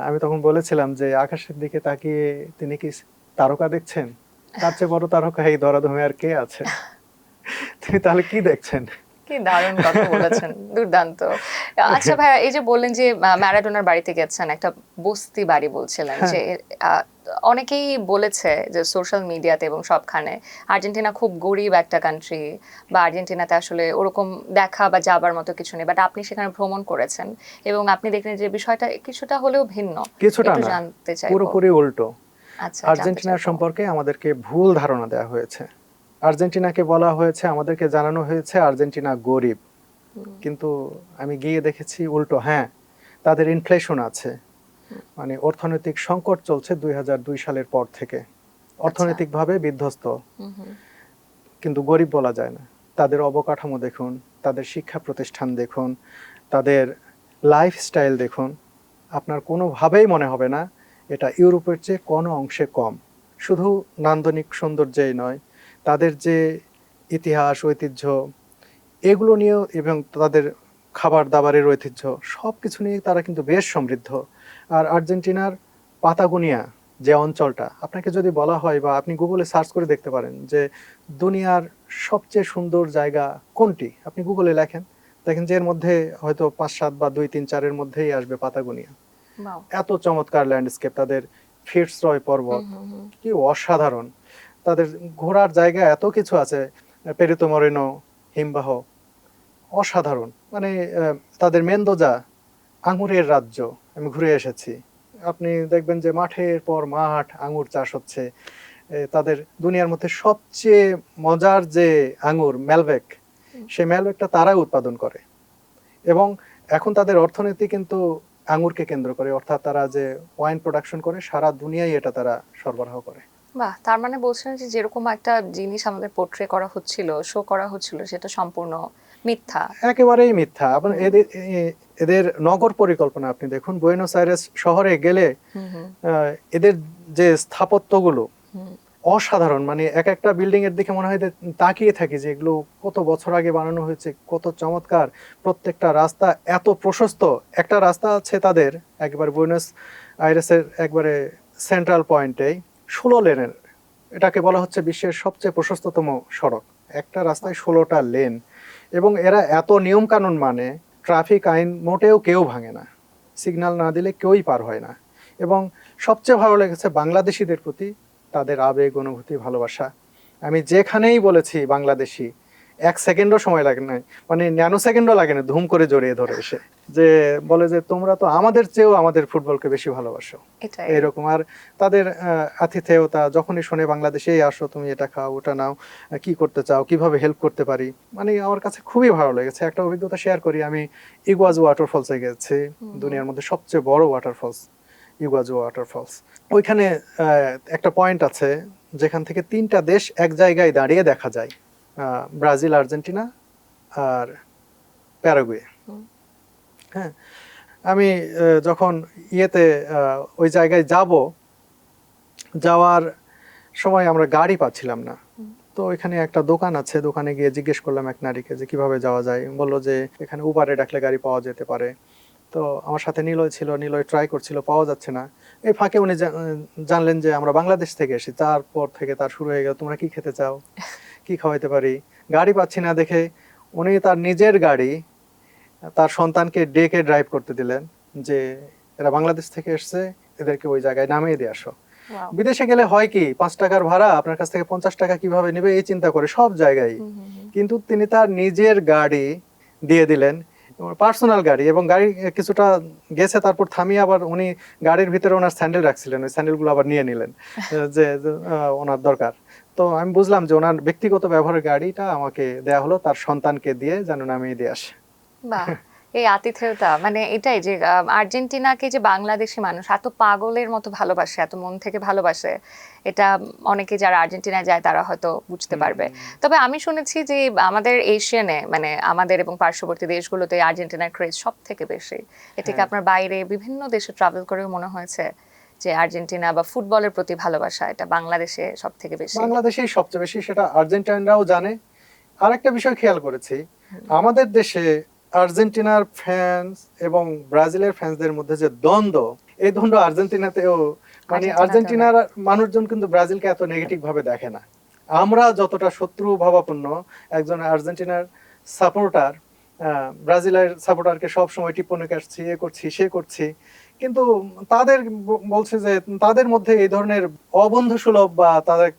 আমি তখন বলেছিলাম যে আকাশের দিকে তাকিয়ে তিনি কি তারকা দেখছেন? তার চেয়ে বড় তারকা এই ধরাধামে আর কে আছে? তিনি তাহলে কি দেখছেন? কি দারুণ কথা বলেছেন, দুর্দান্ত। আচ্ছা ভাইয়া, এই যে বললেন যে ম্যারাডোনার বাড়িতে গেছেন, একটা বস্তি বাড়ি বলছিলেন, যে অনেকেই বলেছে যে সোশ্যাল মিডিয়াতে এবং সবখানে আর্জেন্টিনা খুব গরিব একটা কান্ট্রি, বা আর্জেন্টিনাতে আসলে ওরকম দেখা বা যাবার মতো কিছু নেই, বাট আপনি সেখানে ভ্রমণ করেছেন এবং আপনি দেখলেন যে বিষয়টা কিছুটা হলেও ভিন্ন। কিছুটা না, জানতে চাই। পুরোপুরি উল্টো। আচ্ছা, আর্জেন্টিনার সম্পর্কে আমাদেরকে ভুল ধারণা দেওয়া হয়েছে। আর্জেন্টিনাকে বলা হয়েছে, আমাদেরকে জানানো হয়েছে আর্জেন্টিনা গরিব, কিন্তু আমি গিয়ে দেখেছি উল্টো। হ্যাঁ, তাদের ইনফ্লেশন আছে, মানে অর্থনৈতিক সংকট চলছে 2002 সালের পর থেকে, অর্থনৈতিকভাবে বিধ্বস্ত, কিন্তু গরিব বলা যায় না। তাদের অবকাঠামো দেখুন, তাদের শিক্ষা প্রতিষ্ঠান দেখুন, তাদের লাইফস্টাইল দেখুন, আপনার কোনোভাবেই মনে হবে না এটা ইউরোপের চেয়ে কোনো অংশে কম। শুধু নান্দনিক সৌন্দর্যেই নয়, তাদের যে ইতিহাস ঐতিহ্য এগুলো নিয়েও, এবং তাদের খাবার দাবারের ঐতিহ্য, সব কিছু নিয়ে তারা কিন্তু বেশ সমৃদ্ধ। আর আর্জেন্টিনার পাতাগোনিয়া যে অঞ্চলটা, আপনাকে যদি বলা হয় বা আপনি গুগলে সার্চ করে দেখতে পারেন যে দুনিয়ার সবচেয়ে সুন্দর জায়গা কোনটি, আপনি গুগলে লেখেন, দেখেন যে এর মধ্যে হয়তো 5-7 বা 2-3-4-এর মধ্যেই আসবে পাতাগোনিয়া। এত চমৎকার ল্যান্ডস্কেপ, তাদের ফিটসরয় পর্বত কি অসাধারণ, তাদের ঘোরার জায়গা এত কিছু আছে, পেরিতো মরেনো হিমবাহ অসাধারণ, মানে তাদের মেন্দোজা আঙুরের রাজ্য, আমি ঘুরে এসেছি, আপনি দেখবেন যে মাঠের পর মাঠ আঙুর চাষ হচ্ছে। তাদের দুনিয়ার মধ্যে সবচেয়ে মজার যে আঙুর ম্যালবেক, সেই ম্যালবেকটা তারাই উৎপাদন করে, এবং এখন তাদের অর্থনীতি কিন্তু আঙুরকে কেন্দ্র করে, অর্থাৎ তারা যে ওয়াইন প্রোডাকশন করে সারা দুনিয়ায় এটা তারা সরবরাহ করে। বাহ, তার মানে বলছেন যে যেরকম একটা জিনিস আমাদের পোর্ট্রে করা হচ্ছিল, শো করা হচ্ছিল, সেটা সম্পূর্ণ মিথ্যা। একেবারেই মিথ্যা। আপনি এদের নগর পরিকল্পনা আপনি দেখুন, বুয়েনোস আইরেস শহরে গেলে এদের যে স্থাপত্যগুলো অসাধারণ, মানে এক একটা বিল্ডিং এর দিকে মনে হয় তাকিয়ে থাকি যে এগুলো কত বছর আগে বানানো হয়েছে, কত চমৎকার। প্রত্যেকটা রাস্তা এত প্রশস্ত, একটা রাস্তা আছে তাদের একবার বুয়েনোস আইরেসের একবারে সেন্ট্রাল পয়েন্টেই 16 লেনের, এটাকে বলা হচ্ছে বিশ্বের সবচেয়ে প্রশস্ততম সড়ক। একটা রাস্তায় 16টা লেন, এবং এরা এত নিয়ম কানুন মানে, ট্রাফিক আইন মোটেও কেউ ভাঙে না, সিগন্যাল না দিলে কেউই পার হয় না। এবং সবচেয়ে ভালো লেগেছে বাংলাদেশিদের প্রতি তাদের আবেগ, অনুভূতি, ভালোবাসা। আমি যেখানেই বলেছি বাংলাদেশি, 1 সেকেন্ডও সময় লাগে না, মানে ন্যানো সেকেন্ডও লাগে না, ধুম করে জড়িয়ে ধরে এসে যে বলে যে তোমরা তো আমাদের চেয়েও আমাদের ফুটবলকে বেশি ভালোবাসো, এরকম। আর তাদের আতিথেয়তা, যখনই শুনে বাংলাদেশে আসো, তুমি এটা খাও, ওটা নাও, কি করতে চাও, কিভাবে হেল্প করতে পারি, মানে আমার কাছে খুবই ভালো লেগেছে। একটা অভিজ্ঞতা শেয়ার করি, আমি ইগুয়াজু ওয়াটারফলসে গেছি, দুনিয়ার মধ্যে সবচেয়ে বড় ওয়াটারফলস ইগুয়াজু ওয়াটারফলস। ওইখানে একটা পয়েন্ট আছে যেখান থেকে 3টা দেশ এক জায়গায় দাঁড়িয়ে দেখা যায়, ব্রাজিল, আর্জেন্টিনা আর প্যারাগুয়ে। হ্যাঁ, আমি যখন ওই জায়গায় যাওয়ার সময় আমরা গাড়ি পাচ্ছিলাম না, তো এখানে একটা দোকান আছে, দোকানে গিয়ে জিজ্ঞেস করলাম এক নারীকে যে কিভাবে যাওয়া যায়, বললো যে এখানে উবারে ডাকলে গাড়ি পাওয়া যেতে পারে। তো আমার সাথে নিলয় ছিল, নিলয় ট্রাই করছিল, পাওয়া যাচ্ছে না। এই ফাঁকে উনি জানলেন যে আমরা বাংলাদেশ থেকে এসেছি। তারপর থেকে তার শুরু হয়ে গেল, তোমরা কি খেতে চাও, কি খাওয়াইতে পারি। গাড়ি পাচ্ছি না দেখে উনি তার নিজের গাড়ি তার সন্তানকে ডেকে ড্রাইভ করতে দিলেন, যে এরা বাংলাদেশ থেকে এসছে, এদেরকে ওই জায়গায় নামিয়ে দিয়ে আসো। বিদেশে গেলে হয় কি, 5 টাকার ভাড়া আপনার কাছ থেকে 50 টাকা কিভাবে নেবে এই চিন্তা করে সব জায়গায়, কিন্তু তিনি তার নিজের গাড়ি দিয়ে দিলেন, পার্সোনাল গাড়ি, এবং গাড়ি কিছুটা গেছে, তারপর থামিয়ে আবার উনি গাড়ির ভিতরে ওনার স্যান্ডেল রাখছিলেন, ওই স্যান্ডেলগুলো আবার নিয়ে নিলেন যে ওনার দরকার। তো আমি বুঝলাম যে ওনার ব্যক্তিগত ব্যবহারের গাড়িটা আমাকে দেয়া হলো তার সন্তানকে দিয়ে, যেন নামিয়ে দিয়ে আসে। বাহ, এই আতিথেয়তা, মানে এটাই যে আর্জেন্টিনাকে যে বাংলাদেশি মানুষ এত পাগলের মতো ভালোবাসে, এত মন থেকে ভালোবাসে, এটা অনেকে যারা আর্জেন্টিনায় যায় তারা হয়তো বুঝতে পারবে। তবে আমি শুনেছি যে আমাদের এশিয়ানে, মানে আমাদের এবং পার্শ্ববর্তী দেশগুলোতে আর্জেন্টিনার ক্রেজ সব থেকে বেশি। এটাকে আপনার বাইরে বিভিন্ন দেশে ট্রাভেল করেও মনে হয়েছে যে আর্জেন্টিনা বা ফুটবলের প্রতি ভালোবাসা এটা বাংলাদেশে সব থেকে বেশি? বাংলাদেশেই সবচেয়ে বেশি, সেটা আর্জেন্টাইনরাও জানে। আরেকটা বিষয় খেয়াল করেছি, আমাদের দেশে আর্জেন্টিনার ফ্যান্স এবং ব্রাজিলের ফ্যান্সদের মধ্যে যে দ্বন্দ্ব, এই দ্বন্দ্ব আর্জেন্টিনাতেও, মানে আর্জেন্টিনার মানুষজন কিন্তু ব্রাজিলকে এত নেগেটিভ ভাবে দেখে না। আমরা যতটা শত্রু ভাবাপন্ন, একজন আর্জেন্টিনার সাপোর্টার ব্রাজিলের সাপোর্টারকে সবসময় টিপ্পনি কাটছি, এ করছি সে করছি, কিন্তু তাদের বলছে যে তাদের মধ্যে এই ধরনের অবন্ধুসুলভ বা তাদের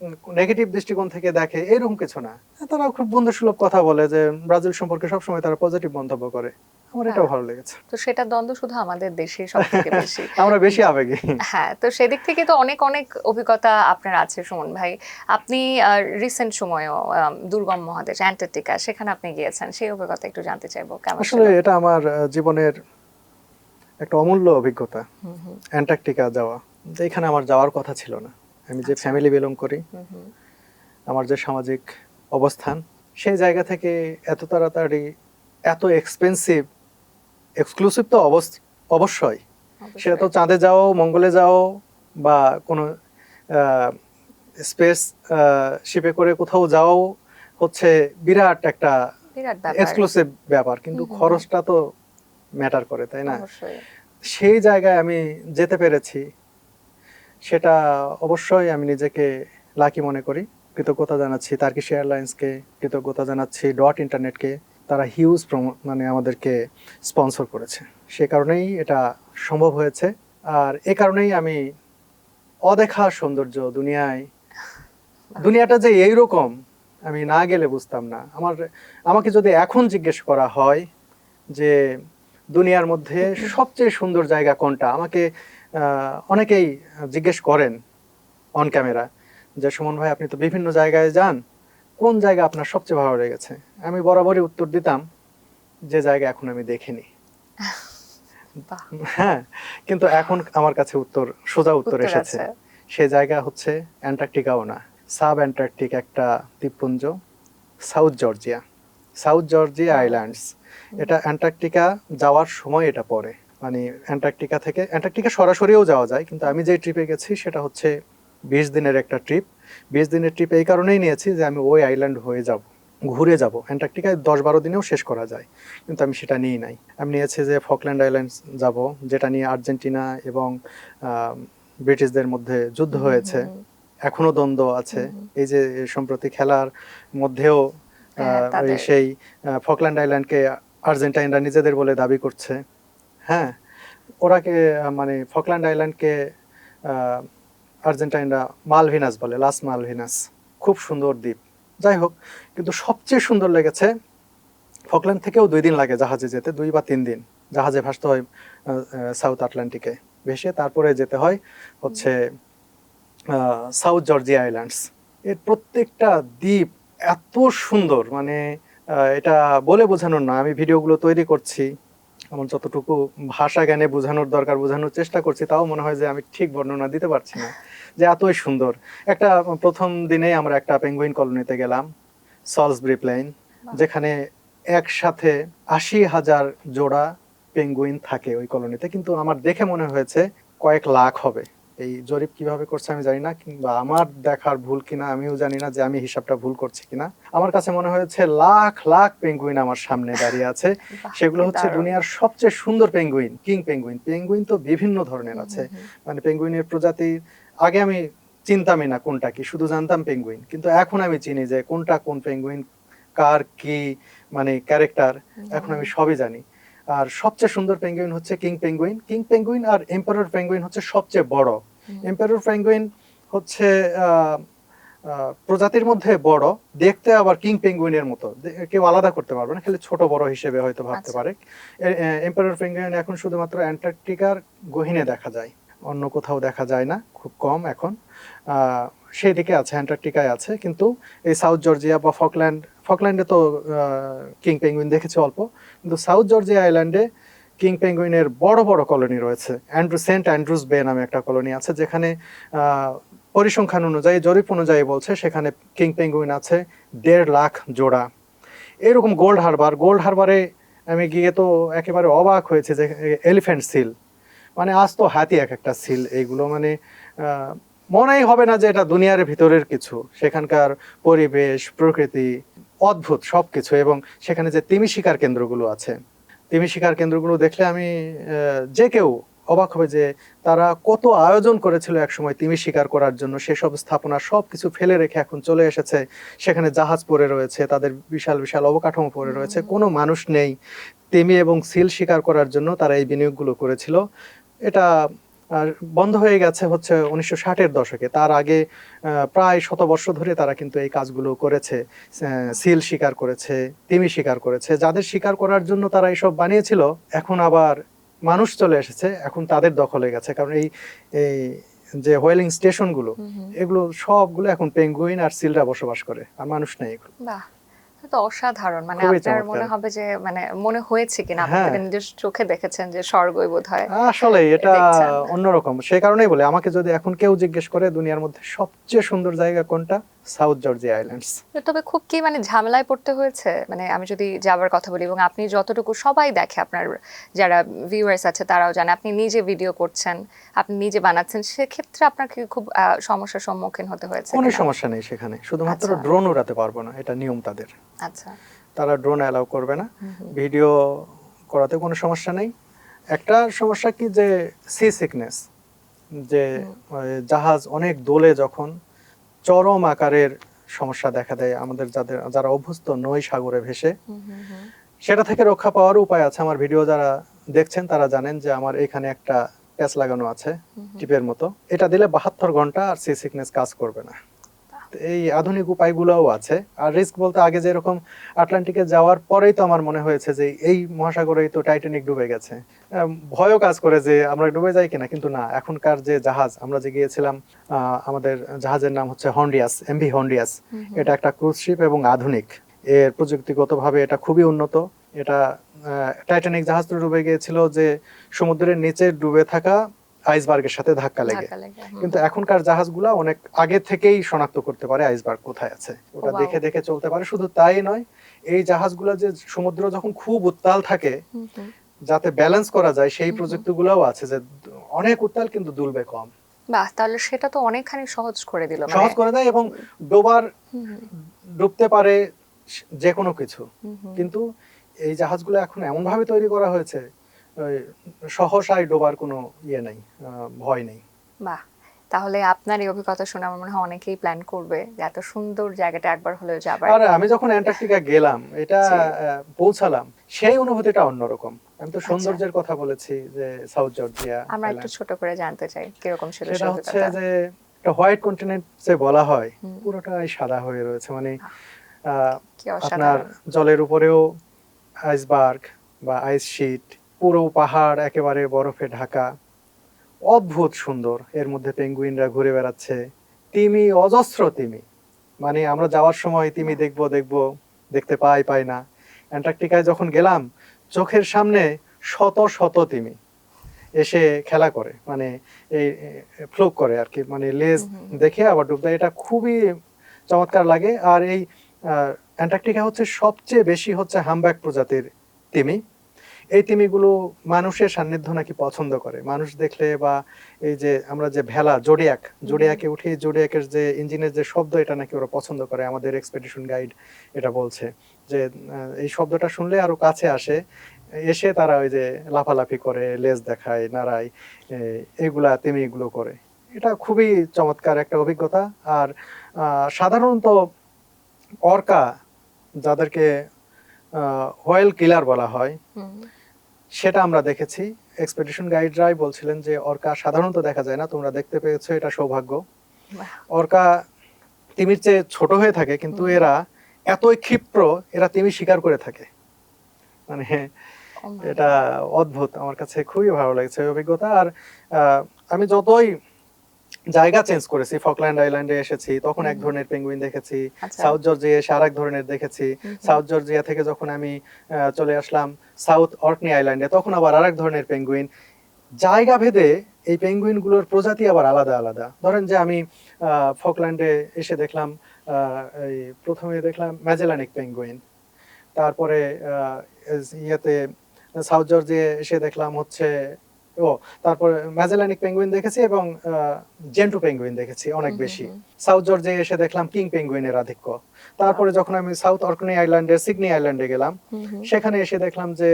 নেগেটিভ দৃষ্টিকোণ থেকে দেখে এরকম কিছু না। তারা খুব বন্ধুসুলভ কথা বলে, যে ব্রাজিল সম্পর্কে সবসময় তারা পজিটিভ মন্তব্য করে। আমার এটাও ভালো লেগেছে। তো সেটা দ্বন্দ্ব শুধু আমাদের দেশে সব থেকে বেশি, আমরা বেশি আবেগী। হ্যাঁ, তো সেদিক থেকে তো অনেক অনেক অভিজ্ঞতা আপনার আছে সুমন ভাই। আপনি রিসেন্ট সময়েও দুর্গম মহাদেশ অ্যান্টার্কটিকা, সেখানে আপনি গিয়েছেন, সেই অভিজ্ঞতা একটু জানতে চাইবো কেমন ছিল? আসলে এটা আমার জীবনের একটা অমূল্য অভিজ্ঞতা অ্যান্টার্কটিকা যাওয়া। যে এখানে আমার যাওয়ার কথা ছিল না। আমি যে ফ্যামিলি বিলং করি, আমার যে সামাজিক অবস্থান, সেই জায়গা থেকে এত তাড়াতাড়ি এত এক্সপেন্সিভ, এক্সক্লুসিভ তো অবশ্যই, সেটা তো চাঁদে যাও, মঙ্গলে যাও, বা কোনো স্পেস শিপে করে কোথাও যাও হচ্ছে বিরাট একটা এক্সক্লুসিভ ব্যাপার, কিন্তু খরচটা তো ম্যাটার করে, তাই না? সেই জায়গায় আমি যেতে পেরেছি, সেটা অবশ্যই আমি নিজেকে লাকি মনে করি। কৃতজ্ঞতা জানাচ্ছি টার্কিশ এয়ারলাইন্সকে, কৃতজ্ঞতা জানাচ্ছি ডট ইন্টারনেটকে। তারা হিউজ মানে আমাদেরকে স্পন্সর করেছে, সে কারণেই এটা সম্ভব হয়েছে। আর এ কারণেই আমি অদেখা সৌন্দর্য দুনিয়াটা যে এইরকম আমি না গেলে বুঝতাম না। আমাকে যদি এখন জিজ্ঞেস করা হয় যে দুনিয়ার মধ্যে সবচেয়ে সুন্দর জায়গা কোনটা, আমাকে অনেকেই জিজ্ঞেস করেন অন ক্যামেরা যে সুমন ভাই, আপনি তো বিভিন্ন জায়গায় যান, কোন জায়গা আপনার সবচেয়ে ভালো লেগেছে? আমি বরাবরই উত্তর দিতাম যে জায়গা এখন আমি দেখিনি। হ্যাঁ, কিন্তু এখন আমার কাছে সোজা উত্তর এসেছে। সে জায়গা হচ্ছে অ্যান্টার্কটিকাও না, সাব অ্যান্টার্কটিক একটা দ্বীপপুঞ্জ, সাউথ জর্জিয়া আইল্যান্ডস। এটা অ্যান্টার্কটিকা যাওয়ার সময় এটা পড়ে, মানে অ্যান্টার্কটিকা সরাসরিও যাওয়া যায়, কিন্তু আমি যে ট্রিপে গেছি সেটা হচ্ছে 20 দিনের একটা ট্রিপ। 20 দিনের ট্রিপ এই কারণেই নিয়েছি যে আমি ওই আইল্যান্ড হয়ে ঘুরে যাব। অ্যান্টার্কটিকায় 10-12 দিনেও শেষ করা যায়, কিন্তু আমি সেটা নিই নাই। আমি নিয়েছি যে ফকল্যান্ড আইল্যান্ডস যাব, যেটা নিয়ে আর্জেন্টিনা এবং ব্রিটিশদের মধ্যে যুদ্ধ হয়েছে, এখনো দ্বন্দ্ব আছে। এই যে সম্প্রতি খেলার মধ্যেও সেই ফকল্যান্ড আইল্যান্ডকে আর্জেন্টাইনরা নিজেদের বলে দাবি করছে। হ্যাঁ, ওরাকে মানে ফকল্যান্ড আইল্যান্ডকে আর্জেন্টাইনরা মালভিনাস বলে, লাস মালভিনাস। খুব সুন্দর দ্বীপ, যাই হোক। কিন্তু সবচেয়ে সুন্দর লেগেছে, ফকল্যান্ড থেকেও 2 দিন লাগে জাহাজে যেতে, 2 বা 3 দিন জাহাজে ভাসতে হয় সাউথ আটলান্টিকে ভেসে, তারপরে যেতে হয় হচ্ছে সাউথ জর্জিয়া আইল্যান্ডস। এর প্রত্যেকটা দ্বীপ এত সুন্দর, মানে এটা বলে বোঝানোর না। আমি ভিডিওগুলো তৈরি করছি, আমার যতটুকু ভাষা জ্ঞানে বোঝানোর দরকার বোঝানোর চেষ্টা করছি, তাও মনে হয় যে আমি ঠিক বর্ণনা দিতে পারছি না, যে এতই সুন্দর। প্রথম দিনেই আমরা একটা পেঙ্গুইন কলোনিতে গেলাম, সলসবেরি প্লেন, যেখানে একসাথে 80,000 জোড়া পেঙ্গুইন থাকে ওই কলোনিতে, কিন্তু আমার দেখে মনে হয়েছে কয়েক লাখ হবে। এই জরিপ কিভাবে করছে আমি জানি না, কিংবা আমার দেখার ভুল কিনা আমিও জানি না, যে আমি হিসাবটা ভুল করছি কিনা। আমার কাছে মনে হয়েছে লাখ লাখ পেঙ্গুইন আমার সামনে দাঁড়িয়ে আছে। সেগুলো হচ্ছে দুনিয়ার সবচেয়ে সুন্দর পেঙ্গুইন, কিং পেঙ্গুইন। পেঙ্গুইন তো বিভিন্ন ধরনের আছে, মানে পেঙ্গুইনের প্রজাতি আগে আমি চিনতামই না কোনটা কি, শুধু জানতাম পেঙ্গুইন। কিন্তু এখন আমি চিনি যে কোনটা কোন পেঙ্গুইন, কার কি মানে ক্যারেক্টার, এখন আমি সবই জানি। আর সবচেয়ে সুন্দর পেঙ্গুইন হচ্ছে কিং পেঙ্গুইন আর এম্পারর পেঙ্গুইন হচ্ছে সবচেয়ে বড়। এম্পারর পেঙ্গুইন হচ্ছে প্রজাতির মধ্যে বড়, দেখতে আবার কিং পেঙ্গুইনের মতো, কেউ আলাদা করতে পারবে না, খালি ছোট বড় হিসেবে হয়তো ভাবতে পারে। এম্পারর পেঙ্গুইন এখন শুধুমাত্র অ্যান্টার্কটিকার গহীনে দেখা যায়, অন্য কোথাও দেখা যায় না, খুব কম এখন। সেই দিকে আছে, অ্যান্টার্কটিকায় আছে। কিন্তু এই সাউথ জর্জিয়া বা ফকল্যান্ডে তো কিং পেঙ্গুইন দেখেছে অল্প, কিন্তু সাউথ জর্জিয়া আইল্যান্ডে কিং পেঙ্গুইনের বড় বড় কলোনি রয়েছে। সেন্ট অ্যান্ড্রুজ বে নামে একটা কলোনি আছে, যেখানে পরিসংখ্যান অনুযায়ী, জরিপ অনুযায়ী বলছে সেখানে কিং পেঙ্গুইন আছে 1.5 লাখ জোড়া। এরকম গোল্ড হারবারে আমি গিয়ে তো একেবারে অবাক হয়েছে যে এলিফ্যান্ট সিল, মানে আজ তো হাতি এক একটা সিল, এইগুলো মানে মনেই হবে না যে এটা দুনিয়ার ভিতরের কিছু। সেখানকার পরিবেশ, প্রকৃতি অদ্ভুত সবকিছু। এবং সেখানে যে তিমি শিকার কেন্দ্রগুলো আছে, তিমি শিকার কেন্দ্রগুলো দেখলে আমি যে কেউ অবাক হবে যে তারা কত আয়োজন করেছিল একসময় তিমি শিকার করার জন্য। সেসব স্থাপনা সবকিছু ফেলে রেখে এখন চলে এসেছে, সেখানে জাহাজ পড়ে রয়েছে, তাদের বিশাল বিশাল অবকাঠামো পড়ে রয়েছে, কোনো মানুষ নেই। তিমি এবং সিল শিকার করার জন্য তারা এই বিনিয়োগগুলো করেছিল। এটা বন্ধ হয়ে গেছে হচ্ছে 1960-এর দশকে। তার আগে প্রায় 100 বর্ষ ধরে তারা কিন্তু এই কাজগুলো করেছে, সিল শিকার করেছে, তিমি শিকার করেছে। যাদের শিকার করার জন্য তারা এইসব বানিয়েছিল, এখন আবার মানুষ চলে এসেছে, এখন তাদের দখলে গেছে। কারণ এই যে হোয়েলিং স্টেশনগুলো, এগুলো সবগুলো এখন পেঙ্গুইন আর সিলরা বসবাস করে, আর মানুষ নেই এগুলো। তো অসাধারণ, মানে খুবই আপনার মনে চমৎকার। হবে যে মানে মনে হয়েছে কিনা আপনি হ্যাঁ। তো নিজের চোখে দেখেছেন যে স্বর্গই বোধহয় আসলে এটা দেখছেন। অন্যরকম, সেই কারণেই বলে আমাকে যদি এখন কেউ জিজ্ঞেস করে দুনিয়ার মধ্যে সবচেয়ে সুন্দর জায়গা কোনটা, সাউথ জর্জিয়া আইল্যান্ডস। তবে খুব কি মানে ঝামেলায় পড়তে হয়েছে, মানে আমি যদি যাবার কথা বলি, এবং আপনি যতটুকু সবাই দেখে, আপনার যারা ভিউয়ার্স আছে তারাও জানে আপনি নিজে ভিডিও করছেন, আপনি নিজে বানাচ্ছেন, সেক্ষেত্রে আপনার কি খুব সমস্যার সম্মুখীন হতে হয়েছে কোনো কিনা? সমস্যা নেই সেখানে, শুধুমাত্র আচ্ছা ড্রোন উড়াতে পারবো না, এটা নিয়ম তাদের। আচ্ছা। তারা ড্রোন অ্যালাউ করবে না, হুম হুম। ভিডিও করাতে কোনো সমস্যা নেই। একটা সমস্যা কি যে সি সিকনেস, যে জাহাজ অনেক দোলে যখন চরম আকারের সমস্যা দেখা দেয় আমাদের, যারা অভ্যস্ত নই সাগরে ভেসে, হুম হুম হুম। সেটা থেকে রক্ষা পাওয়ার উপায় আছে। আমার ভিডিও যারা দেখছেন তারা জানেন যে আমার এখানে একটা প্যাচ লাগানো আছে টিপের মতো, এটা দিলে 72 ঘন্টা আর সি সিকনেস কাজ করবে না। তো এই আধুনিক উপায়গুলোও আছে। আর রিস্ক বলতে আগে যেরকম আটলান্টিকে যাওয়ার পরেই তো আমার মনে হয়েছে যে এই মহাসাগরেই তো টাইটানিক ডুবে গেছে, ভয়ও কাজ করে যে আমরা ডুবে যাই কিনা, কিন্তু না, এখনকার যে জাহাজ আমরা যে গিয়েছিলাম, আমাদের জাহাজের নাম হচ্ছে হন্ডিয়াস, এমভি হন্ডিয়াস। এটা একটা ক্রুজ শিপ এবং আধুনিক, এর প্রযুক্তিগতভাবে এটা খুবই উন্নত। এটা টাইটানিক জাহাজ তো ডুবে গিয়েছিল যে সমুদ্রের নিচে ডুবে থাকা আইসবার্গের সাথে ধাক্কা লেগে, ধাক্কা লেগে। কিন্তু এখনকার জাহাজগুলা অনেক আগে থেকেই শনাক্ত করতে পারে আইসবার্গ কোথায় আছে, ওটা Wow. দেখে দেখে চলতে পারে। শুধু তাই নয়, এই জাহাজগুলা যে সমুদ্র যখন খুব উত্তাল থাকে, হুম হুম। যাতে ব্যালেন্স করা যায় সেই প্রযুক্তিগুলোও আছে, যে অনেক উত্তাল কিন্তু দুলবে কম, বাহ, তাহলে সেটা তো অনেকখানি সহজ করে দিল, মানে সহজ করে দেয়। এবং ডোবার হুম হুম ডুবতে পারে যে কোনো কিছু, হুম হুম। কিন্তু এই জাহাজগুলো এখন এমন ভাবে তৈরি করা হয়েছে, ওই সহসায় ডোবার কোনো ইয়ে নেই, ভয় নেই। বাহ, তাহলে আপনার এই অভিজ্ঞতা শুনে আমার মনে হয় অনেকেই প্ল্যান করবে যে এত সুন্দর জায়গাটা একবার হলেও যাবার। আর আমি যখন অ্যান্টার্কটিকা গেলাম, এটা জি। পৌঁছালাম, সেই অনুভূতিটা অন্যরকম। আমি তো আচ্ছা। সৌন্দর্যের কথা বলেছি যে সাউথ জর্জিয়া আমরা একটু আইল্যান্ড, ছোট করে জানতে চাই কিরকম ছিল সেটা সেই হচ্ছে অভিজ্ঞতা। যে একটা হোয়াইট কন্টিনেন্ট যে বলা হয়, হুম। পুরোটাই সাদা হয়ে রয়েছে, মানে কি আপনার অসাধারণ। জলের উপরেও আইসবার্গ বা আইস শিট, পুরো পাহাড় একেবারে বরফে ঢাকা, অদ্ভুত সুন্দর। এর মধ্যে পেঙ্গুইনরা ঘুরে বেড়াচ্ছে, তিমি, অজস্র তিমি, মানে আমরা যাওয়ার সময় তিমি দেখবো দেখবো, দেখতে পাই না। অ্যান্টার্কটিকায় যখন গেলাম, চোখের সামনে শত শত তিমি এসে খেলা করে, মানে এই ফ্লোক করে আর কি, মানে লেজ দেখে আবার ডুব দেয়, এটা খুবই চমৎকার লাগে। আর এই অ্যান্টার্কটিকা হচ্ছে সবচেয়ে বেশি হচ্ছে হামব্যাক প্রজাতির তিমি। এই তিমিগুলো মানুষের সান্নিধ্য নাকি পছন্দ করে, মানুষ দেখলে, বা এই যে আমরা যে ভেলা জোডিয়াকে উঠে জোডিয়াকের যে ইঞ্জিনের যে শব্দ, এটা নাকি ওরা পছন্দ করে। আমাদের এক্সপেডিশন গাইড এটা বলছে যে এই শব্দটা শুনলে আরো কাছে আসে, এসে তারা ওই যে লাফালাফি করে, লেজ দেখায়, নাড়ায়, এইগুলা তিমিগুলো করে। এটা খুবই চমৎকার একটা অভিজ্ঞতা। আর সাধারণত অর্কা, যাদেরকে হোয়েল কিলার বলা হয়, সেটা আমরা দেখেছি। এক্সপেডিশন গাইডরাই বলছিলেন যে অর্কা সাধারণত দেখা যায় না, তোমরা দেখতে পেয়েছো, এটা সৌভাগ্য। অর্কা তিমির চেয়ে ছোট হয়ে থাকে, কিন্তু এরা এতই ক্ষিপ্র, এরা তিমি শিকার করে থাকে, মানে এটা অদ্ভুত। আমার কাছে খুবই ভালো লাগছে এই অভিজ্ঞতা। আর আমি যতই জায়গা চেঞ্জ করেছি, ফকল্যান্ড আইল্যান্ডে এসেছি তখন এক ধরনের পেঙ্গুইন দেখেছি, সাউথ জর্জিয়া এসে আরেক ধরনের দেখেছি, সাউথ জর্জিয়া থেকে যখন আমি চলে আসলাম সাউথ অর্কনি আইল্যান্ডে, তখন আবার আরেক ধরনের পেঙ্গুইন। জায়গা ভেদে এই পেঙ্গুইনগুলোর প্রজাতি আবার আলাদা আলাদা। ধরেন যে আমি ফকল্যান্ডে এসে দেখলাম, এই প্রথমে দেখলাম ম্যাজেলানিক পেঙ্গুইন, তারপরে ইয়েতে সাউথ জর্জিয়া এসে দেখলাম হচ্ছে, তারপরে ম্যাজেলানিক পেঙ্গুইন দেখেছি এবং জেন্টু পেঙ্গুইন দেখেছি অনেক বেশি। সাউথ জর্জিয়া এসে দেখলাম কিং পেঙ্গুইনের আধিক্য। তারপরে যখন আমি সাউথ অর্কনি আইল্যান্ডের সিডনি আইল্যান্ডে গেলাম, সেখানে এসে দেখলাম যে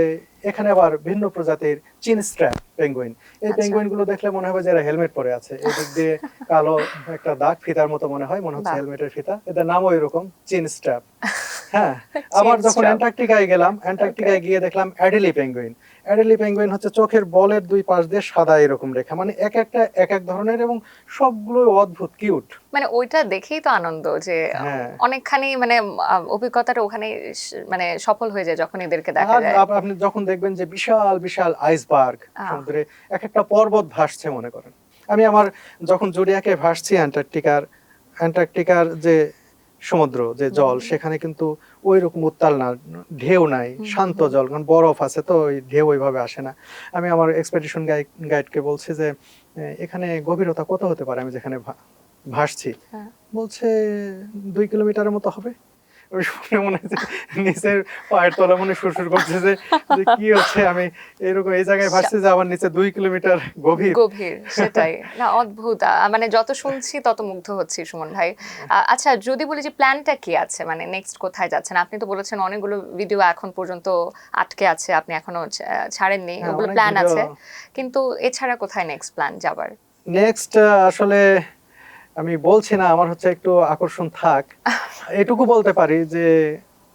এখানে আবার ভিন্ন প্রজাতির চিন স্ট্র্যাপ পেঙ্গুইন। এই পেঙ্গুইন গুলো দেখলে মনে হবে যে এরা হেলমেট পরে আছে, এদিক দিয়ে কালো একটা দাগ ফিতার মতো মনে হচ্ছে হেলমেটের ফিতা, এদের নামও এরকম, চিন স্ট্র্যাপ। হ্যাঁ, আবার যখন অ্যান্টার্কটিকায় গেলাম, অ্যান্টার্কটিকায় গিয়ে দেখলাম অ্যাডেলি পেঙ্গুইন। অ্যাডেলি পেঙ্গুইন হচ্ছে চোখের বলের দুই পাশ দিয়ে সাদা এরকম রেখা, মানে এক একটা এক এক ধরনের, এবং সবগুলো অদ্ভুত কিউট। মানে ওইটা দেখেই তো আনন্দ যে অনেকখানি মানে অভিজ্ঞতাটা ওখানে মানে সফল হয়ে যায় যখন এদেরকে দেখা যায়। আপনি যখন দেখবেন যে বিশাল বিশাল আইসবার্গ সমুদ্রে এক একটা পর্বত ভাসছে, মনে করেন আমি আমার যখন জোডিয়াকে ভাসছি অ্যান্টার্কটিকার যে সমুদ্র যে জল, সেখানে কিন্তু ওই রকম উত্তাল না, ঢেউ নাই, শান্ত জল, কারণ বরফ আছে তো ওই ঢেউ ওইভাবে আসে না। আমি আমার এক্সপেডিশন গাইডকে বলছি যে এখানে গভীরতা কত হতে পারে আমি যেখানে ভাসছি। হ্যাঁ। বলছে 2 কিলোমিটারের মতো হবে। ওই শুনে মনে হচ্ছে নিচের পায়ের তলা মনে সুরসুর করছে যে যে কি হচ্ছে, আমি এরকম এই জায়গায় ভাসছি যে আমার নিচে 2 কিলোমিটার গভীর। গভীর, সেটাই না, অদ্ভুত। মানে যত শুনছি তত মুগ্ধ হচ্ছি সুমন ভাই। আচ্ছা, যদি বলি যে প্ল্যানটা কি আছে, মানে নেক্সট কোথায় যাচ্ছেন? আপনি তো বলেছেন অনেকগুলো ভিডিও এখন পর্যন্ত আটকে আছে, আপনি এখনো ছাড়েননি, হ্যাঁ, ওগুলো অনেক প্ল্যান ভিডিও। আছে, কিন্তু এছাড়া কোথায় নেক্সট প্ল্যান যাবার? নেক্সট আসলে আমি বলছি না, আমার হচ্ছে একটু আকর্ষণ থাক। এটুকু বলতে পারি যে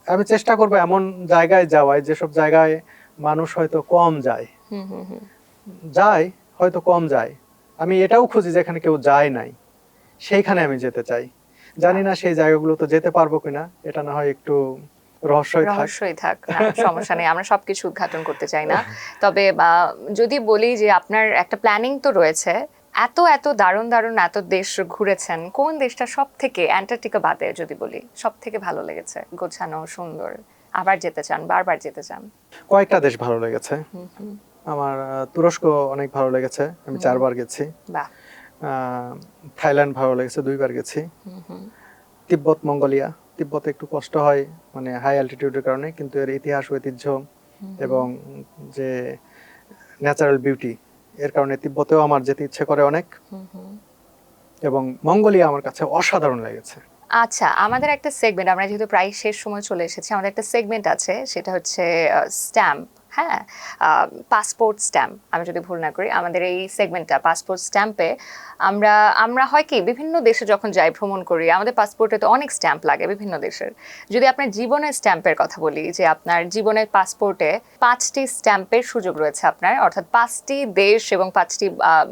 আমি চেষ্টা করবো এমন জায়গায় যাওয়ায় যেসব জায়গায় মানুষ হয়তো কম যায়, হুম হুম হুম। যায় হয়তো কম যায়। আমি এটাও খুঁজি যেখানে কেউ যায় নাই, সেইখানে আমি যেতে চাই। জানি না সেই জায়গাগুলো তো যেতে পারবো কিনা, এটা না হয় একটু রহস্যই থাক। রহস্যই থাক, না সমস্যা নেই, আমরা সবকিছু উদ্ঘাটন করতে চাই না। তবে যদি বলি যে আপনার একটা প্ল্যানিং তো রয়েছে, এত এত দারুণ দারুণ এত দেশ ঘুরেছেন, কোন দেশটা সব থেকে, অ্যান্টার্কটিকা বাদে যদি বলি, সব থেকে ভালো লেগেছে, গোছানো, সুন্দর, আবার যেতে চান, বারবার যেতে চান? কয়েকটা দেশ ভালো লেগেছে হুম হুম। আমার। তুরস্ক অনেক ভালো লেগেছে, আমি 4 বার গেছি। বাহ। থাইল্যান্ড ভালো লেগেছে, 2 বার গেছি। হুম হুম। তিব্বত, মঙ্গোলিয়া। তিব্বতে একটু কষ্ট হয় মানে হাই অ্যালটিটিউডের কারণে, কিন্তু এর ইতিহাস, ঐতিহ্য এবং যে ন্যাচারাল বিউটি, এর কারণে তিব্বতেও আমার যেতে ইচ্ছে করে অনেক। হুম হুম। এবং মঙ্গোলিয়া আমার কাছে অসাধারণ লেগেছে। আচ্ছা, আমাদের একটা সেগমেন্ট, আমরা যেহেতু প্রায় শেষ সময় চলে এসেছি, আমাদের একটা সেগমেন্ট আছে, সেটা হচ্ছে স্ট্যাম্প। হ্যাঁ, পাসপোর্ট স্ট্যাম্প, আমি যদি ভুল না করি, আমাদের এই সেগমেন্টটা পাসপোর্ট স্ট্যাম্পে আমরা আমরা হয় কি, বিভিন্ন দেশে যখন যাই, ভ্রমণ করি, আমাদের পাসপোর্টে তো অনেক স্ট্যাম্প লাগে বিভিন্ন দেশের। যদি আপনার জীবনের স্ট্যাম্পের কথা বলি, যে আপনার জীবনের পাসপোর্টে 5টি স্ট্যাম্পের সুযোগ রয়েছে আপনার, অর্থাৎ 5টি দেশ এবং 5টি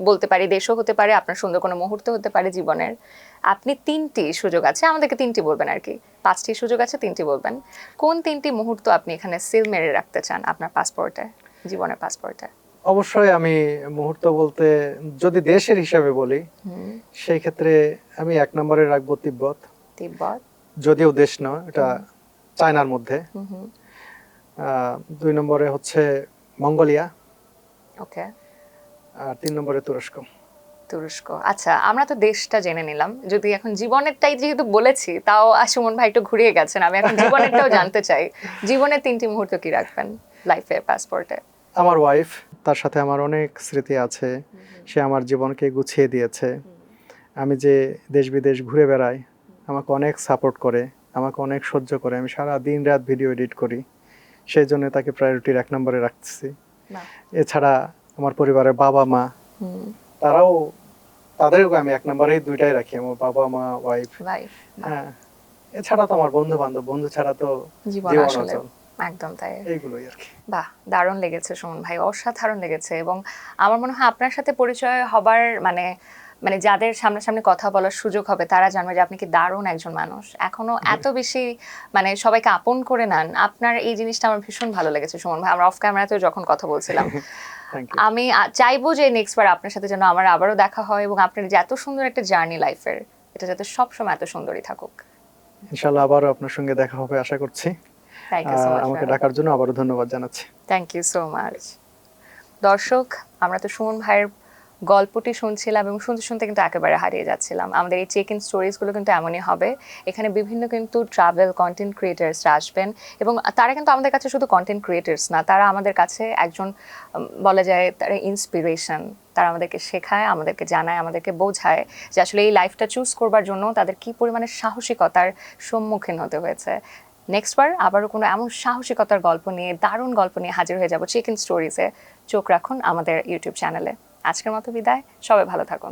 বলতে পারি দেশও হতে পারে, আপনার সুন্দর কোনো মুহূর্ত হতে পারে জীবনের। আপনি 3টি সুযোগ আছে, আমাদেরকে 3টি বলবেন আর কি, 5টি সুযোগ আছে, 3টি বলবেন। কোন 3টি মুহূর্ত আপনি এখানে সিল মেরে রাখতে চান আপনার পাসপোর্টে, জীবনের পাসপোর্টে? অবশ্যই আমি মুহূর্ত বলতে যদি দেশের হিসাবে বলি, সেই ক্ষেত্রে আমি 1 নম্বরে রাখবো তিব্বত। তিব্বত। যদিও দেশ নয়, এটা চায়নার মধ্যে। 2 নম্বরে হচ্ছে মঙ্গোলিয়া। ওকে। আর 3 নম্বরে তুরস্ক। তুরস্ক। আচ্ছা, আমরা তো দেশটা জেনে নিলাম, যদি এখন জীবনেরটাই যেহেতু বলেছি, তাও সুমন ভাই একটু ঘুরিয়ে গেছেন, আমি এখন জীবনেরটাও জানতে চাই। জীবনের 3টি মুহূর্ত কি রাখবেন লাইফে, পাসপোর্টে? আমার ওয়াইফ, তার সাথে আমার অনেক স্মৃতি আছে। সে আমার জীবনকে গুছিয়ে দিয়েছে। আমি যে দেশ বিদেশ ঘুরে বেড়াই, আমাকে অনেক সাপোর্ট করে, আমাকে অনেক সহ্য করে। আমি সারা দিন রাত ভিডিও এডিট করি, সেই জন্য তাকে প্রায়োরিটির 1 নম্বরে রাখতেছি। এছাড়া আমার পরিবারের বাবা মা, তারাও, তাদেরও আমি 1 নম্বরেই, 2টাই রাখি, আমার বাবা মা, ওয়াইফ। হ্যাঁ, এছাড়া তো আমার বন্ধু বান্ধব, বন্ধু ছাড়া তো জীবন জীবন আসলে অচল। একদম তাই। এইগুলোই আর কি। বাহ, দারুণ লেগেছে সুমন ভাই, অসাধারণ লেগেছে। এবং আমার মনে হয় আপনার সাথে পরিচয় হবার মানে মানে যাদের সামনাসামনি কথা বলার সুযোগ হবে, তারা জানবে যে আপনি কি দারুণ একজন মানুষ, এখনো এত বেশি মানে সবাইকে আপন করে নেন। আপনার এই জিনিসটা আমার ভীষণ ভালো লেগেছে সুমন ভাই। আমরা অফ ক্যামেরাতেও যখন কথা বলছিলাম, আমি চাইবো যে নেক্সট বার আপনার সাথে যেন আমার আবারও দেখা হয়, এবং আপনার যে এত সুন্দর একটা জার্নি লাইফের, এটা যাতে সবসময় এত সুন্দরই থাকুক। ইনশাআল্লাহ আবারও আপনার সঙ্গে দেখা হবে আশা করছি। আমাকে ডাকার জন্য আবারও ধন্যবাদ জানাচ্ছি। Thank you so much. দর্শক, আমরা তো সুমন ভাইয়ের গল্পটি শুনছিলাম এবং শুনতে শুনতে কিন্তু একেবারে হারিয়ে যাচ্ছিলাম। আমাদের এই চেক ইন স্টোরিজগুলো কিন্তু এমনই হবে। এখানে বিভিন্ন কিন্তু ট্রাভেল কন্টেন্ট ক্রিয়েটার্সরা আসবেন, এবং তারা কিন্তু আমাদের কাছে শুধু কন্টেন্ট ক্রিয়েটার্স না, তারা আমাদের কাছে একজন বলা যায় তারা ইন্সপিরেশন। তারা আমাদেরকে শেখায়, আমাদেরকে জানায়, আমাদেরকে বোঝায় যে আসলে এই লাইফটা চুজ করবার জন্য তাদের কী পরিমাণে সাহসিকতার সম্মুখীন হতে হয়েছে। নেক্সট বার আবারও কোনো এমন সাহসিকতার গল্প নিয়ে, দারুণ গল্প নিয়ে হাজির হয়ে যাব চেক ইন স্টোরিজে। চোখ রাখুন আমাদের ইউটিউব চ্যানেলে। আজকের মতো বিদায়, সবাই ভালো থাকুন।